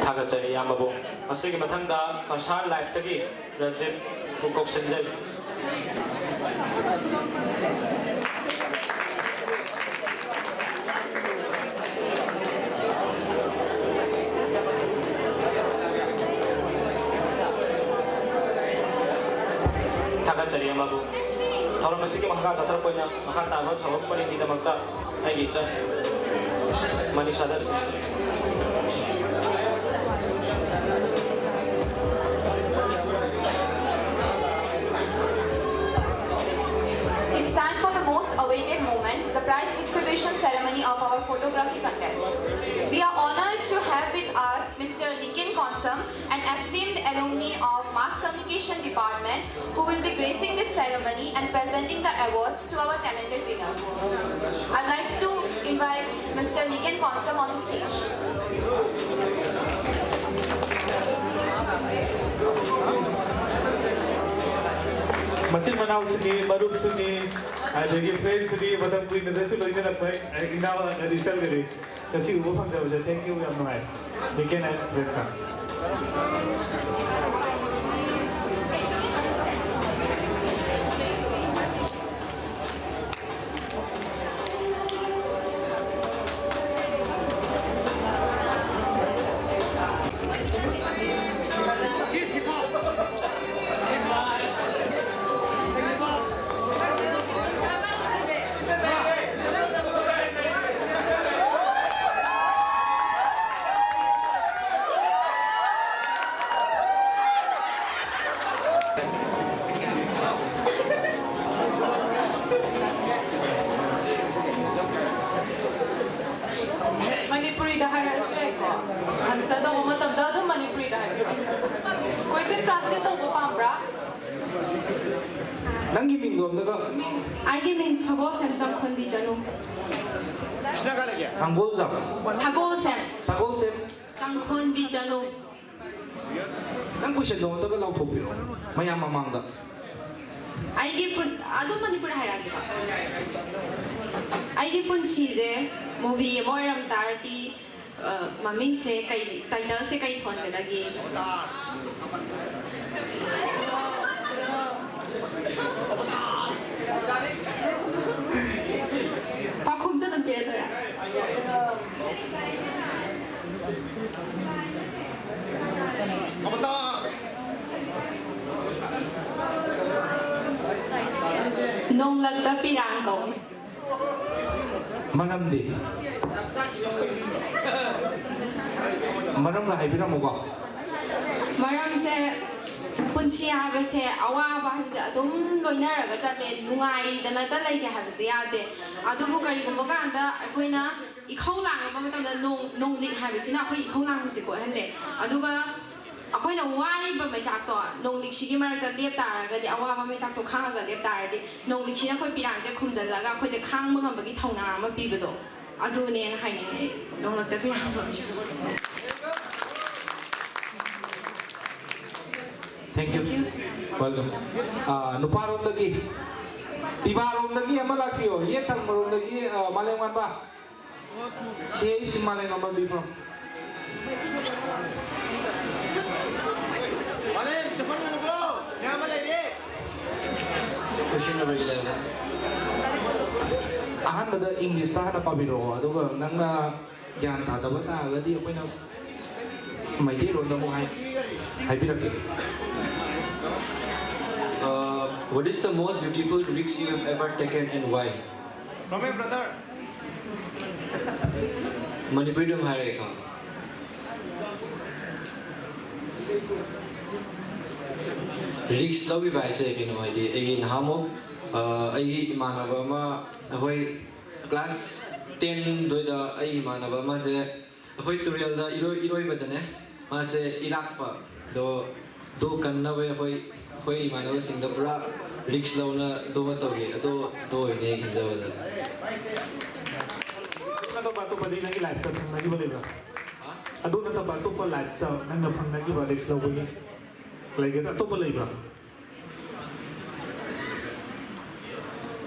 [SPEAKER 4] Tagachay yamba bo masigi matangda concert live dagi Rajit koksunjari Tagachay yamba bo thawar masigi mahaka jatar koina mahata ba thawar pari di damakta ai gicha mani sadar
[SPEAKER 5] It's time for the most awaited moment, the prize distribution ceremony of our photography contest. We are honored to have with us Mr. Nikin Konsam, an esteemed alumni of Mass Communication Department, who will be gracing this ceremony and presenting the awards to our talented winners. I'd like to invite Mr. Nikin Konsam on the stage.
[SPEAKER 9] Macam mana usni, baru usni, jadi friend usni, macam kui nanti tu loinya nak baik, indah register kiri. Kasi ubah pun jauh, thank you yang mengai. Niken and welcome.
[SPEAKER 5] Manipuri da hai rasu hai ko. Answer da ho matam da do Manipuri da hai. Question translate to ko pambra.
[SPEAKER 1] Nangi ming dom daga
[SPEAKER 8] I give in Sago Sam Jang Khon Bi Janu.
[SPEAKER 1] Anggol jam.
[SPEAKER 8] Sago Sam
[SPEAKER 1] Sagol sem.
[SPEAKER 8] Jang Khon Bi Janu.
[SPEAKER 1] Nang question dom daga lau thok piro. Mayam mamang da.
[SPEAKER 8] I give pun adu Manipur hai ra. I give pun season movie moiram tarati maming se kai title se kai thon da gi. Pakhum cha dam pe da ya. Nong lagda pirang ko.
[SPEAKER 1] Manam di. Manam ga haibira mo ga.
[SPEAKER 8] Maram se punsi ha ba se awa ba ha adum loina ra ga chate nungai dana ta lai ke ha ba se ya de adu bu kari gum ga anda akoina ikhau lang ba matam da nong lik ha ba se na khoi ikhau lang se ko han de adu ga akoina wai ba mai chak to nong lik shi gi mar ta lep ta ga di awa ba mai chak to khang ga lep ta di nong lik shi na khoi pirang je khum jan la ga khoi je khang ma ba gi thauna ma pi ba do adu ne na hai ni nong lak ta pirang ba.
[SPEAKER 1] Thank you. Welcome. Nuparom lagi. Tibarom lagi ama lakio. Ye tang marom lagi malengan ba. Siya is malengan ba bifro.
[SPEAKER 6] Malay, cepat mana bro? Yang Malay ni.
[SPEAKER 7] Question number 11.
[SPEAKER 1] Ahan bada English sa na pabiro. Aduga nang na gyan ta da bata gadi akoy na may di ron da mo hay pirake.
[SPEAKER 7] What is the most beautiful risk you have ever taken and why?
[SPEAKER 6] From my brother.
[SPEAKER 7] Manipuri dum hai ka. Risk lau bi bai se ke no idea. Again hamo ai manaba ma hoi class 10 doi da ai manaba ma se hoi tutorial da iroi badane ma se irak pa do kan na we hoi manaba sing da pura risk lau na do ma to ge do ne ki jawa da.
[SPEAKER 1] Ano ba to pwede nang i-live ka nang nag-iba ba? Ado na ta ba to pa live ta nang napang nag-iba next na wala. Like ito to pala iba.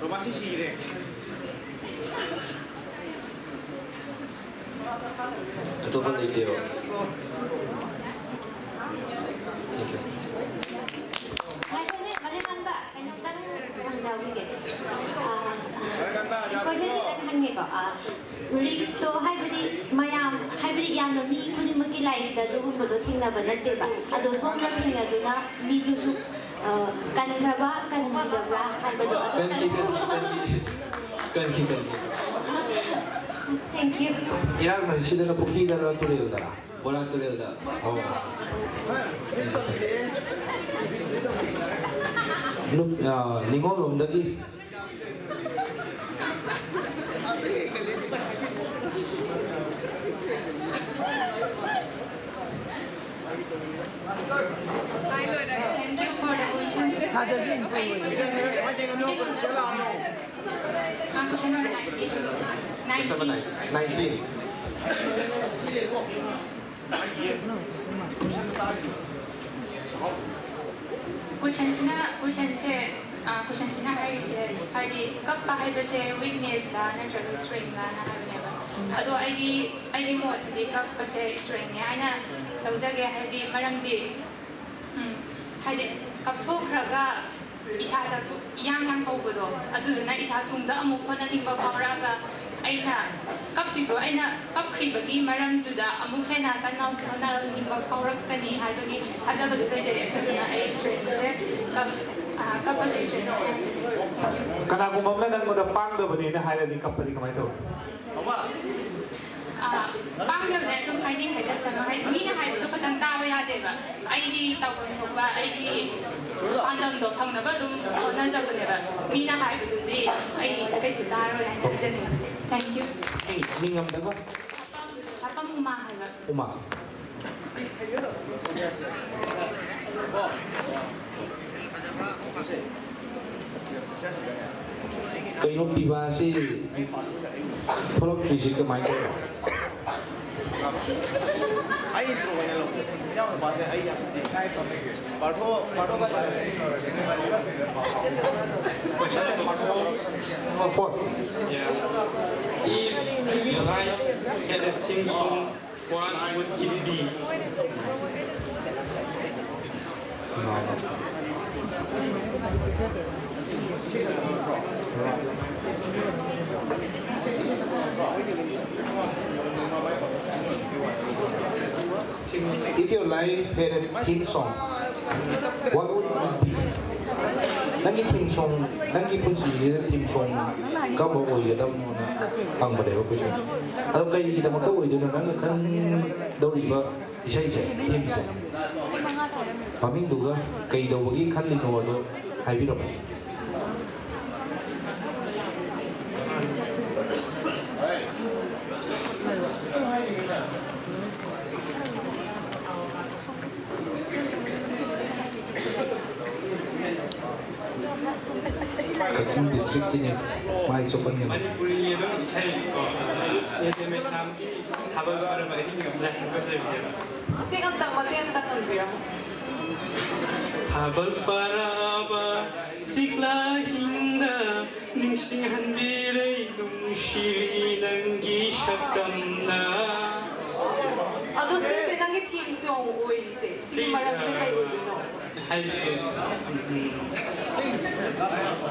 [SPEAKER 6] Romasi sire.
[SPEAKER 7] Ito pa lang ito.
[SPEAKER 2] Maliban ba? Kanyang ang dawin ke. Question kita hangge ko. Risk to haibadi mayam haibadi yam na mi kuni magi life da do mo do thingna ba natte ba. Ado som na thingna do na mi do su kan ba haibado.
[SPEAKER 7] Kan ki.
[SPEAKER 2] Thank you.
[SPEAKER 1] Irak man sila na pukida ra turil da.
[SPEAKER 7] Wala tuloy da.
[SPEAKER 1] Oh. Look, lingol om dagi.
[SPEAKER 10] Thank you for the question. Question number 19.
[SPEAKER 1] 19.
[SPEAKER 10] Question sina hari se hari kap pa hai ba se weakness la na tra strength la na hai ne ba ado ai mo di kap pa se strength ne ai na lauja ge hai di marang di hai de kap tho khra ga isa da tu yang pau ba do adu na isa tung da amu pa na ding ba pa ra ga ai na kap fi bo ai na kap khri ba gi marang tu da amu khe na kan nau na ding ba pa ra ka ni hai ba gi aja ba du je na ai strength se kap
[SPEAKER 1] Kana kung mamla nang mga pang da ba ni na haya din kapali kamay to.
[SPEAKER 10] Pang da na tum hai din hai da sa hai mi na hai to patang ta ba ya de ba ai di tau ko to ba ai di andam do phang na ba dum na ja ba ne ba mi na hai bu di ai kai su ta ro ya na je ni thank you
[SPEAKER 1] Ningam da ba?
[SPEAKER 5] Uma haiba.
[SPEAKER 1] Uma. Kayo piba si Polok Fisik ke Michael.
[SPEAKER 12] Ay, intro ka niya lang. Hindi ako nabasa. Ay, Parto ka.
[SPEAKER 1] Four.
[SPEAKER 9] Yeah. If your life had a theme song, what would it be?
[SPEAKER 1] If your life had a theme song, what would it be? Nangi theme song, nangi punsi theme song, kau bawa oi kita mana ang berdaya punsi. Atau kaya kita makan oi itu nang kan dori ba isai theme song. Paming duga kaya daw bagi kan lino wado hai biro. Kacang district ini, mai sopan yang.
[SPEAKER 9] Manipuri itu saya SMS kami habis pada hari ini nggak boleh bekerja.
[SPEAKER 5] Mati ang tang biya.
[SPEAKER 9] Habal faraba sikla hinda ningsinghan biray nung shiri ng gishakam na.
[SPEAKER 5] Ado si nangi team song oi si parang si kayo no.
[SPEAKER 9] Hay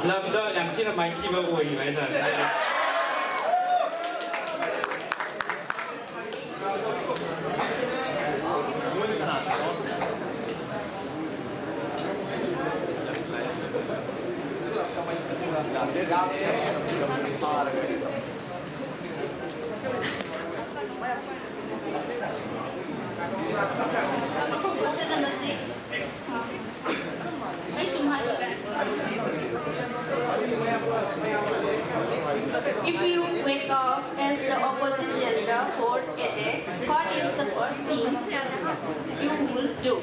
[SPEAKER 9] labda yangที่เราไม่คิดว่าอวยไว้แต่
[SPEAKER 8] If you wake up as the opposite gender for a day, what is the first thing you will do?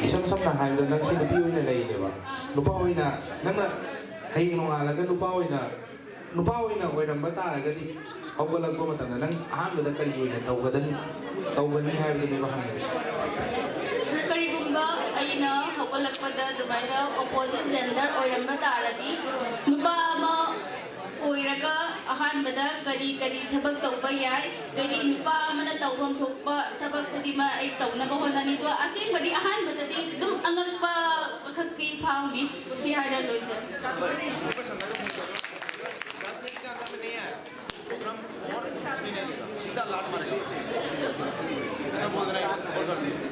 [SPEAKER 1] Isang na handa nang sinabiyo na lay, di ba? Lupawi na, nang na, hay nung alaga, lupawi na way ng bata, agadi. Ako walang pumatanda, nang ahang gada kaliyo na, tawgan ni Harry ni Bahan.
[SPEAKER 8] Karigumba, ayun na, hawalag pa da, dumay na, opposite gender, o yung mataradi. Nuba mo, Uiraga, ahan bada, kari tabag tauba yay, kari nupa mana taubang tukpa, tabag sa dima ay tau na bahon na nito, ating badi ahan bada di, dum angang pa kakti pang di, si Hada Loja.
[SPEAKER 12] Program और कुछ नहीं है सीधा लाट मारेगा ऐसा बोल रहे हैं और कर दीजिए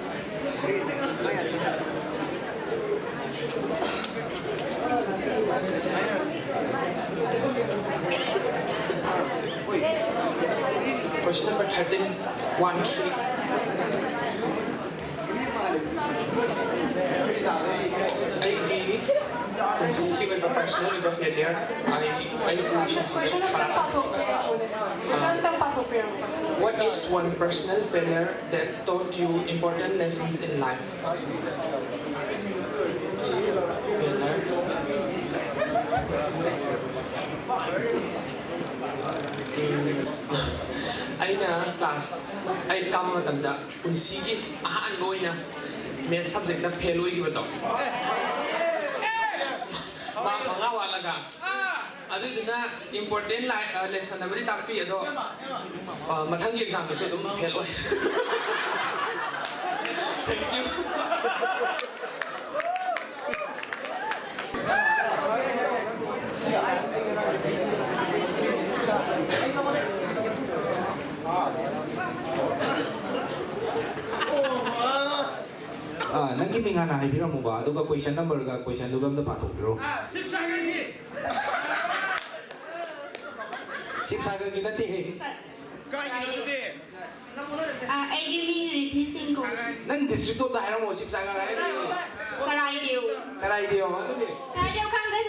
[SPEAKER 7] Question number 13, 1-3. Speaking with a personal failure, what is one personal failure that taught you important lessons in life? Ay na class, ay kamo matanda, kung sige, ahaan mo na, may subject na fail uwi ba ito? Makakawala ka. Ado ito na important lesson na bali tapi ito matang exam kasi ito fail uwi. Thank you.
[SPEAKER 1] Nagkiming nga na haipira mo ba? Ado ka question number ka question lugam na patok bro.
[SPEAKER 12] सिर्फ सागर की
[SPEAKER 1] Sip saga ginati eh.
[SPEAKER 12] कहाँ की note they
[SPEAKER 8] Ay,
[SPEAKER 1] Nang district to dahil mo sip sagar ay
[SPEAKER 8] Sarai Dew.
[SPEAKER 1] Sarai dio ano ni?
[SPEAKER 8] Sarai Dew khang dai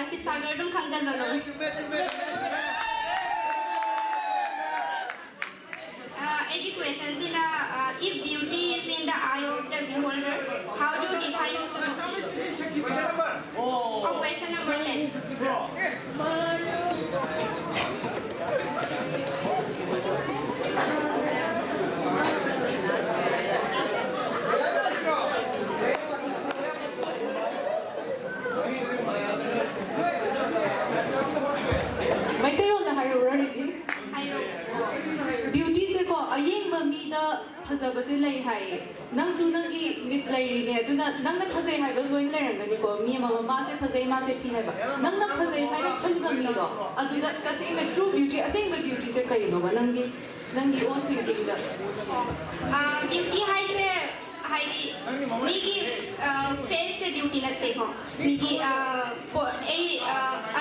[SPEAKER 8] sip sagar dum khang jan lo. Any questions in if beauty is in the eye of the beholder, how do you define it? Oh, question number 10.
[SPEAKER 5] May tayo na hierarchy. Beauty se ko ayeng ba mi da phajaba se lai hai nang su nang gi mit lai ri ne tu na nang na phajai hai ba loi lai rang ni ko mi ma ma se phajai ma se thi hai ba nang na phajai hai na phajba mi do adu da ka se me true beauty aseng ba beauty se kai no ba nang gi own thinking da
[SPEAKER 8] Beauty hai se hai di mi gi face se beauty na te ko mi gi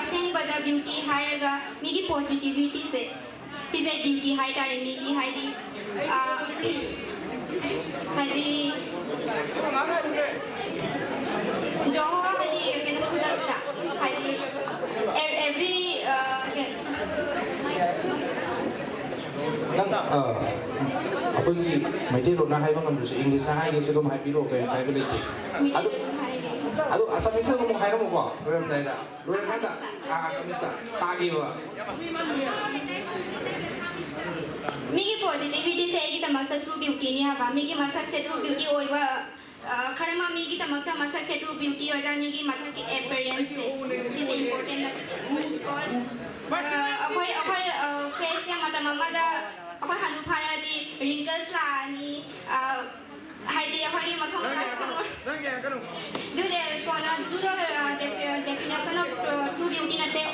[SPEAKER 8] aseng ba da beauty hai ga mi gi positivity se is a beauty hai ta mi gi hai di jo hai di ke na khuda ta hai di every
[SPEAKER 1] Ako yung may tiro na hay mga sa English na hay kasi may piro kaya hay ko dito. Ado Assamese mo hay mo ba? Royal Dada. Royal Dada. Assamese tagi ba?
[SPEAKER 8] Migi positivity se egi tamak ta true beauty ni haba migi masak se true beauty oiba karma migi tamak ta masak se true beauty oja migi mathak ki appearance is important because akhoi face ya mata mama da akhoi hanu phara di wrinkles la ni haidi akhoi mathong
[SPEAKER 12] nang ya kanu
[SPEAKER 8] do the definition of true beauty na te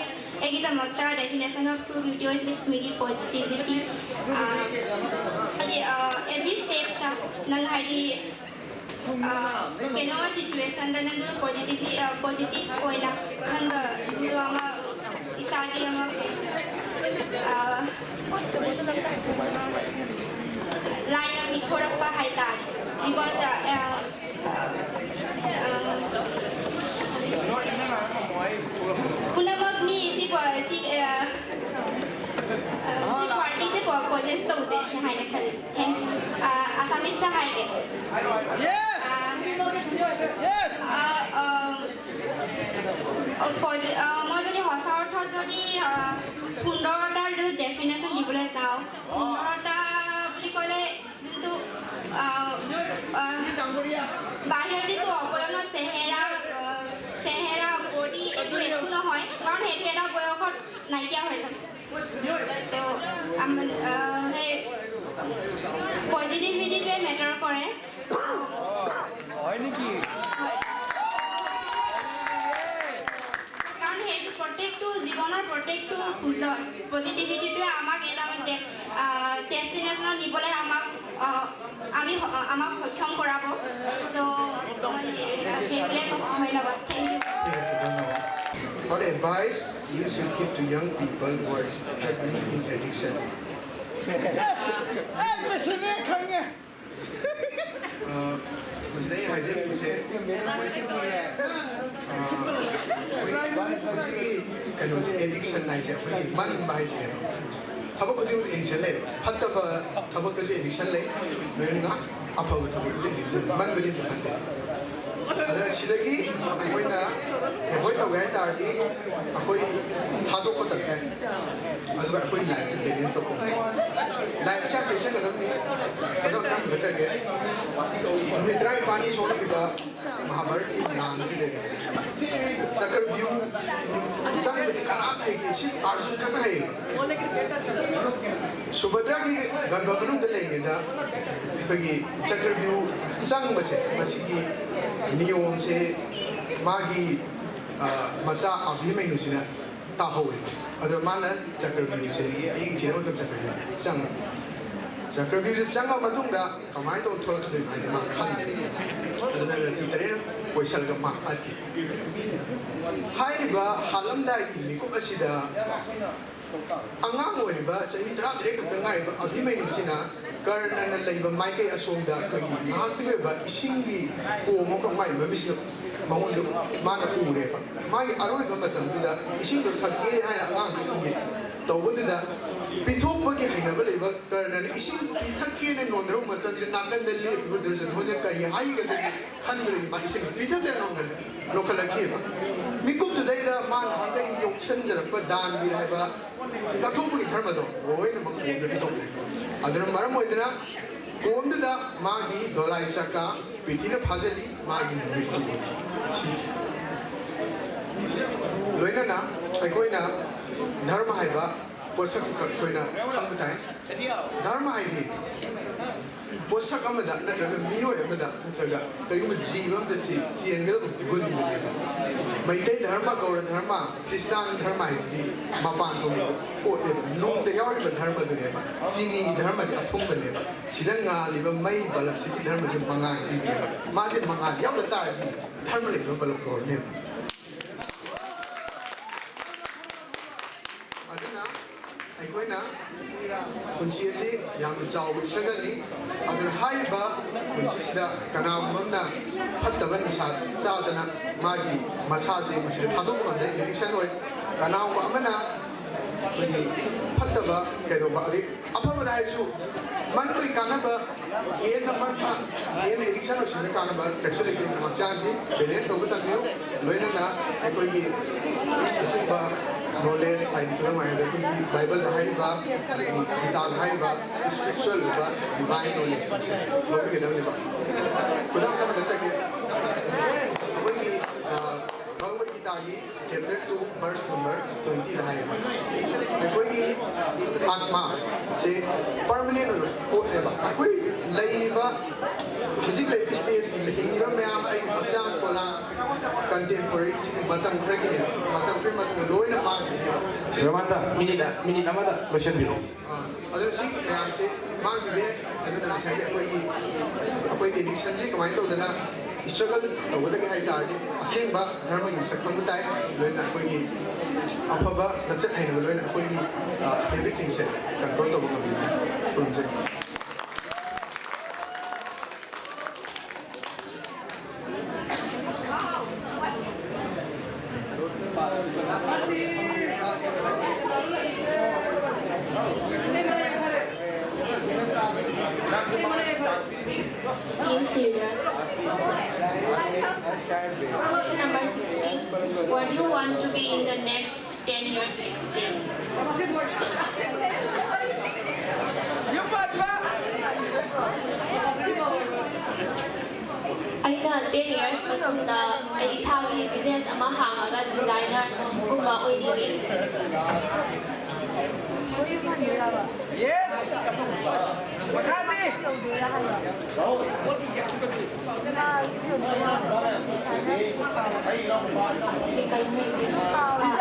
[SPEAKER 8] egi tamak ta definition of true beauty is migi positivity every step ta nang haidi keno situation da nang positive oina khanda du ama isagi ama line ni thoda pa hai ta because punamak ni si quality se purchase to de hai na khal thank you Assamese ta hai de
[SPEAKER 12] yes
[SPEAKER 8] Mojoni হসা অর্থ যদি সুন্দৰতাৰ ডেফিনেশ্যন দিবলৈ যাওঁ সুন্দৰতা বুলি ক'লে যোনটো বাহিৰৰ যিটো অৱয়ব চেহেৰা বডি এইটো একো নহয় কাৰণ সেইটো এটা বয়সত নাইকিয়া হৈ যাব সেই পজিটিভিটিটোৱে মেটাৰ কৰে
[SPEAKER 12] হয় নেকি
[SPEAKER 8] প্ৰত্যেকটো জীৱনৰ প্ৰত্যেকটো খোজত পজিটিভিটিটোৱে আমাক এটা ডেষ্টিনেশ্যনত নিবলৈ আমাক সক্ষম কৰাব চ' সেইটোৱে ধন্যবাদ thank you
[SPEAKER 13] What advice you should give to young people who are struggling in addiction? Today I just say kano addiction na siya pwede man bahay siya habang kung yung addiction lang hatta ba habang kung yung addiction lang meron nga apaw habang kung yung addiction man ba din naman din ada silagi ako'y na aware na ako'y thado ko tagkan ako'y life balance ko life siya kasi na naman kadang kam gacha ge nitray pani soli diba Mahabharat ki naam ji de sakar view isang biji karat hai ki si arjun kana hai subhadra ki garbhagru de lenge da pagi sakar view isang base masigi niyom se magi masa abhimanyu sina tahowe adar mana sakar view se ek jino kam sakar view sang sakar view sang ma madung da kamai to thol ka de mai ma khan de adana ki tare poisal ga ma ati hai ba halam da ki mi ko asida angang oi ba chahi dra dire ka ngai ba abhimanyu sina karna laiba maike asomda kogi mahaktibe ba isingi ko mo ko mai ba bisno mahundo mana ure ba mai aroi ba matam da ising do thake hai ang ingi tawuda pithok ba ke hina ba laiba karna ising pithake ne nondro matam je nakan de le budur je dhone ka hai ga de khan le ba ising pithade nongal lokal ke ba mikum to dai da man hanga yok chen jar ba dan bi hai ba ka thok ba dharma do oi na mak ko de to adana maram moidana konda magi dolai chaka pithina phajali magi mitu chi loina na aikoina dharma haiba posak koina khambatai dharma haidi posak amada natraga miyo amada natraga kayuma jivam da chi chiengel gun ne maitai dharma gaura dharma kristan dharma haidi mapan thomi ko ne nong de yawi ba dharma de ne chini dharma ja thong ba ne sidang nga liba mai balap si dharma je manga di ne ma je manga yaw da ta di dharma le balap ko ne aduna aikoina kunchi ase yam chau struggle ni adun haiba kunchi sida kanam mamna phattaban sa chaadana magi masaje mase thadok mande election oi kanam amana kuni phattaba kedo ba ade apaba daisu man koi kanaba ye number pa ye election oi sine kanaba actually ke machanti balance obata dio loina na akoi gi ba knowledge hai dikla mai da ki bible da hai ba gita da hai ba spiritual ba divine knowledge lobi ke da ne ba kudam ta da chake wani bhagavad gita gi chapter 2 verse number 20 da hai ba koi gi atma se permanent ko ne ba koi lai ba physical life space ni lehi ba me am ai chang kola contemporary matam kragi ne matam kri matam loina ma ni ba
[SPEAKER 1] Ramanda minute amada question biro
[SPEAKER 13] adun si me am se ma gi be adun na sa ja koi addiction ji kamai to dana struggle to da gi hai ta ji aseng ba dharma yin sak pang tai loina koi gi afaba natchat hai na loina koi gi everything se control to ba gi pum
[SPEAKER 2] Dear students, question number 16. What do you want to be in the next 10 years? Explain. Aina 10 years matunda ai isagi business ama hangaga designer gumba oiningi.
[SPEAKER 12] Yes. Makati.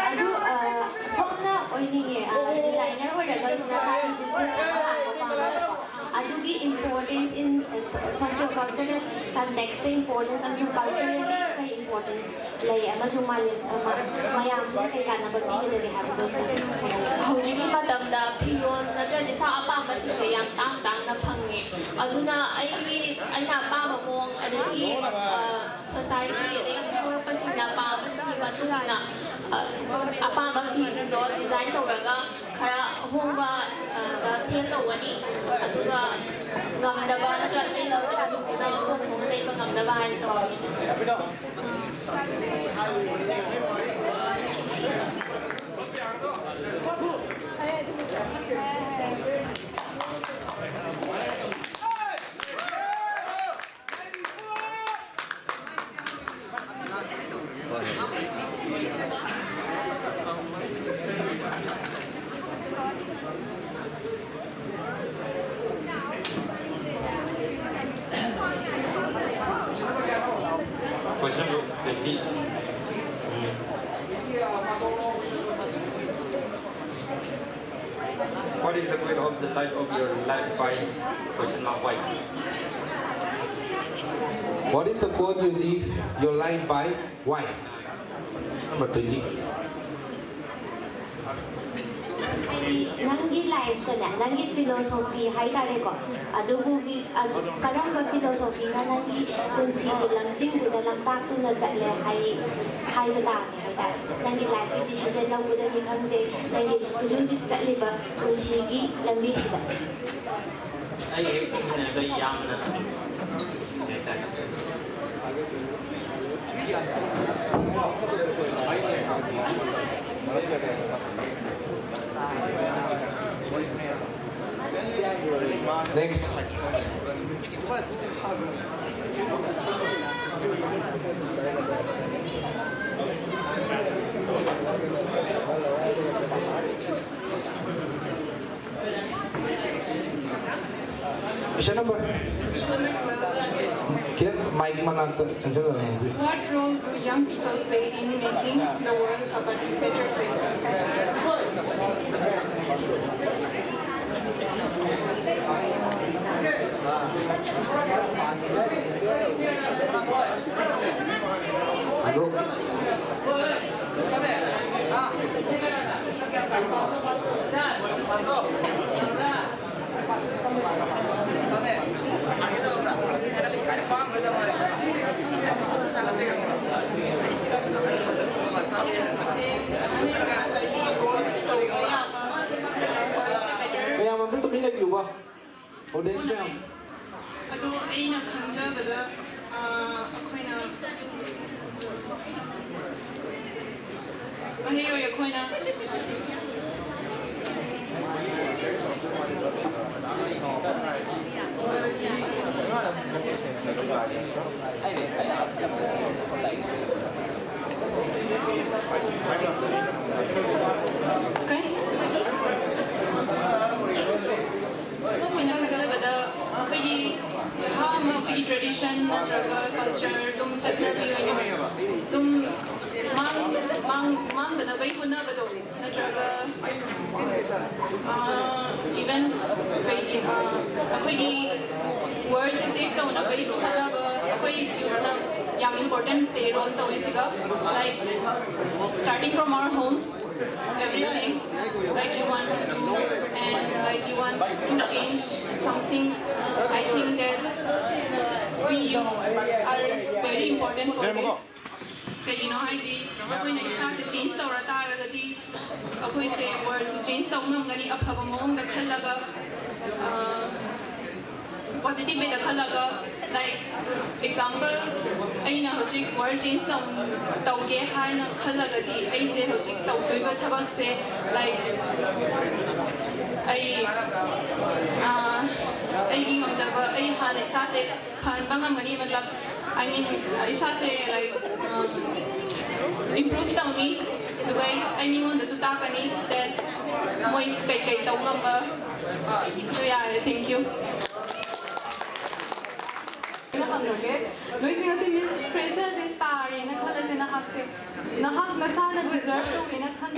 [SPEAKER 2] Adu somna oiningi designer hoiraga design business adugi importance in socio cultural context importance and cultural importance lay amaju mayam kai kana ba ti de ha ba hojiki matamda phiron natraji sa apamba si yam tang na phangi aduna aina pa ba mong adagi society ade amor pasina pa masini matuna apamba piece do design tawraga khara homba da sale tawani aduga ngamdaba natra nei lo ta sin ko ko nei ba ngamdaba hai tawani
[SPEAKER 4] Question number 20. What is the point of the life of your life by question mark why?
[SPEAKER 1] What is the quote you live your life by? Why? Number 20.
[SPEAKER 2] nangi life ka na, nangi philosophy hai tare ko. Adugi karang ba philosophy na nangi kunsi lang jing ko lang tak tu na chatle hai bata hai tare. Nangi life decision na ko ni khande nangi kujun chatle ba kunsi gi lambi sida.
[SPEAKER 4] Ai na ba yam na.
[SPEAKER 1] Next. Question number. Mic mana central.
[SPEAKER 10] What role do young people play in making the world a better place?
[SPEAKER 1] Kaya ma'am, ito minag yung ba? Audience ma'am.
[SPEAKER 10] Ado ay nakhanjabada akoina mahiro yakoina okay pinakajabada ako'y ako'y tradition natraga culture dum chatnabi oina dum mang ganabay ko na bado natraga even ako'y words safe daw na bay ko na ba ako'y yung important role daw isiga like starting from our home everything like you want to do and like you want to change something. I think that we are very important for this. Kaya you know, ako'y na-isa sa change sa orata ragadi ako'y sa words to change sa unang gani aphabang mong naghalaga positive way naghalaga like example ay na hojik world change sa tawge hai na khalagadi ay se hojik tawtoy ba thabak se like ay gi ngamjaba ay han isa se phan bangam gani matlab I mean isa se like improve tawni dugai ay ningon da su ta kani that moi kai taw ngamba so yeah thank you
[SPEAKER 5] Noi singa si Miss Fraser in Paris na khala se nahak na sana deserve to win at khan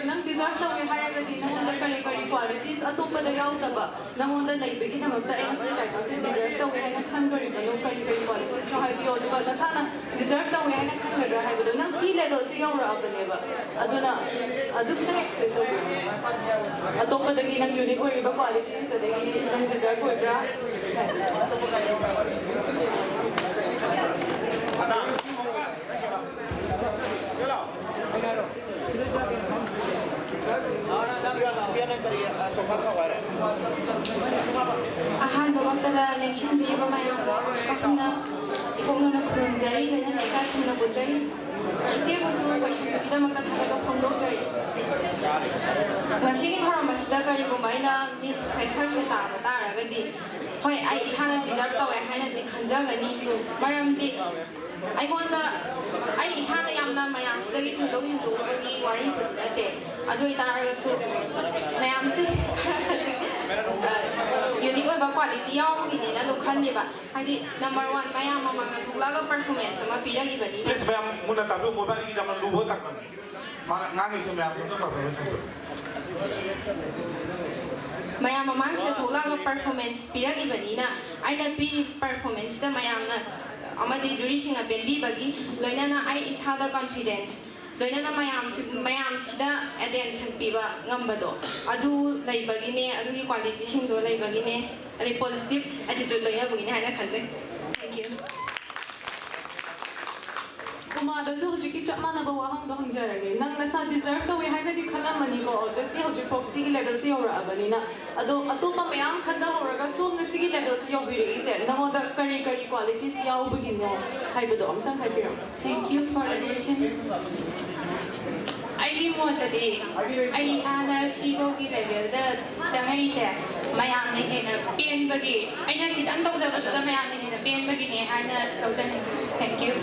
[SPEAKER 5] nang deserve to win higher than na munda kari qualities atopa na yaw taba na munda na ibigin na magta ay sa like kasi deserve to win at khan kari qualities so hay yo diba na sana deserve to win at khan kari hay nang si level sigaw ra pa neba adu kita expect to atopa dagi nang uniform iba qualities sa dagi nang deserve ko bra
[SPEAKER 8] Ahan babak tala election bi ba may kakna ikong na khunjari na na ka khuna bujari je ko su question ko kita makta thala ko phongdo jari ngasi ki thara masda kari ko mai na miss pressure se ta ba ta ra ga di hoi ai chana deserve to hai na ni khanja ga ni maram di ai ko na ai chana yamna mayam sida gi thudo gi wari ate adu itara ga su mayam se unique oiba quality yaugini na lukhanni ba hadi number 1 mayam mama me thulaga performance ama piragi bani
[SPEAKER 1] Please mayam muna tabi mo ba ni jaman lubo tak. Ngangi si mayam sa performance.
[SPEAKER 8] mayam mama se thulaga performance piragi bani na aina pi performance ta mayam na amadi jury singa benbi bagi loina na ai is hada confidence
[SPEAKER 5] loina na mayam sida attention piba ngambado adu laibagine adu ki quality sing do laibagine ani positive attitude loina bugine haina khanjai thank you
[SPEAKER 10] Kuma da so ji ki chama na ba wa hang da hang jara ge nang na sa deserve to we haina di khala mani ko obviously ho ji proxy level si ora abani na ado atopa mayam khanda ora ga so na si level si yobi ri se na mo da kari qualities yaw bugin no haibado amtang haibiro
[SPEAKER 8] Thank you for the question. I want to be I shall see go get a bit of Miami in a being buggy. I know it under the Miami in a being buggy. I know. Thank you.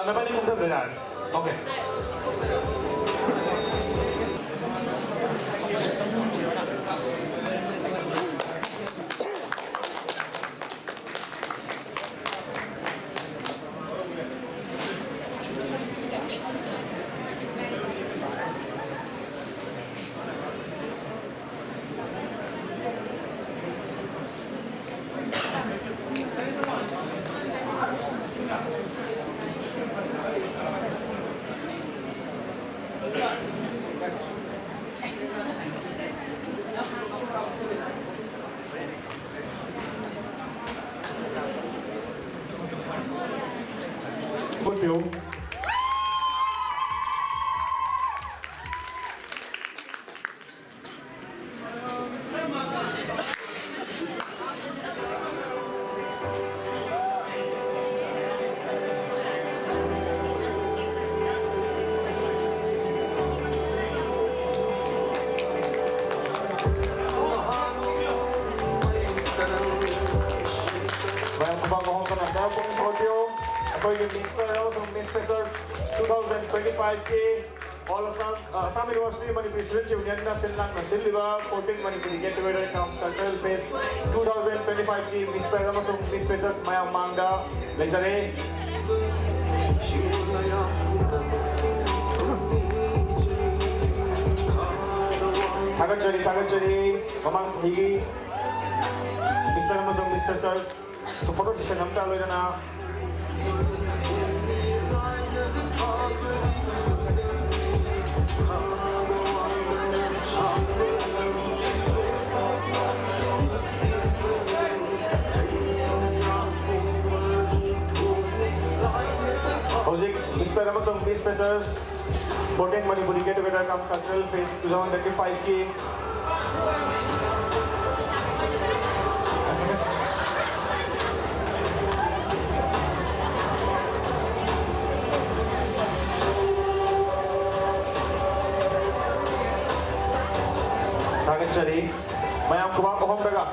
[SPEAKER 1] Nobody can do that. Okay. Good film. All Assam University Manipuri Student Union na Sinlang na Silva 14 Manipuri Get Together Cultural Fest 2025 ki Miss Pera masuk Miss Pacers Maya Mangda Lazare Sagat Chari Mamang Sahigi Miss Pera masuk Miss Pacers so photo session namta loy na Mr. Ramasong Miss Pacers 14 Manipuri Get Together Cultural Fest 2025 ki Sagat Chari Mayam Kumang Kohong Daga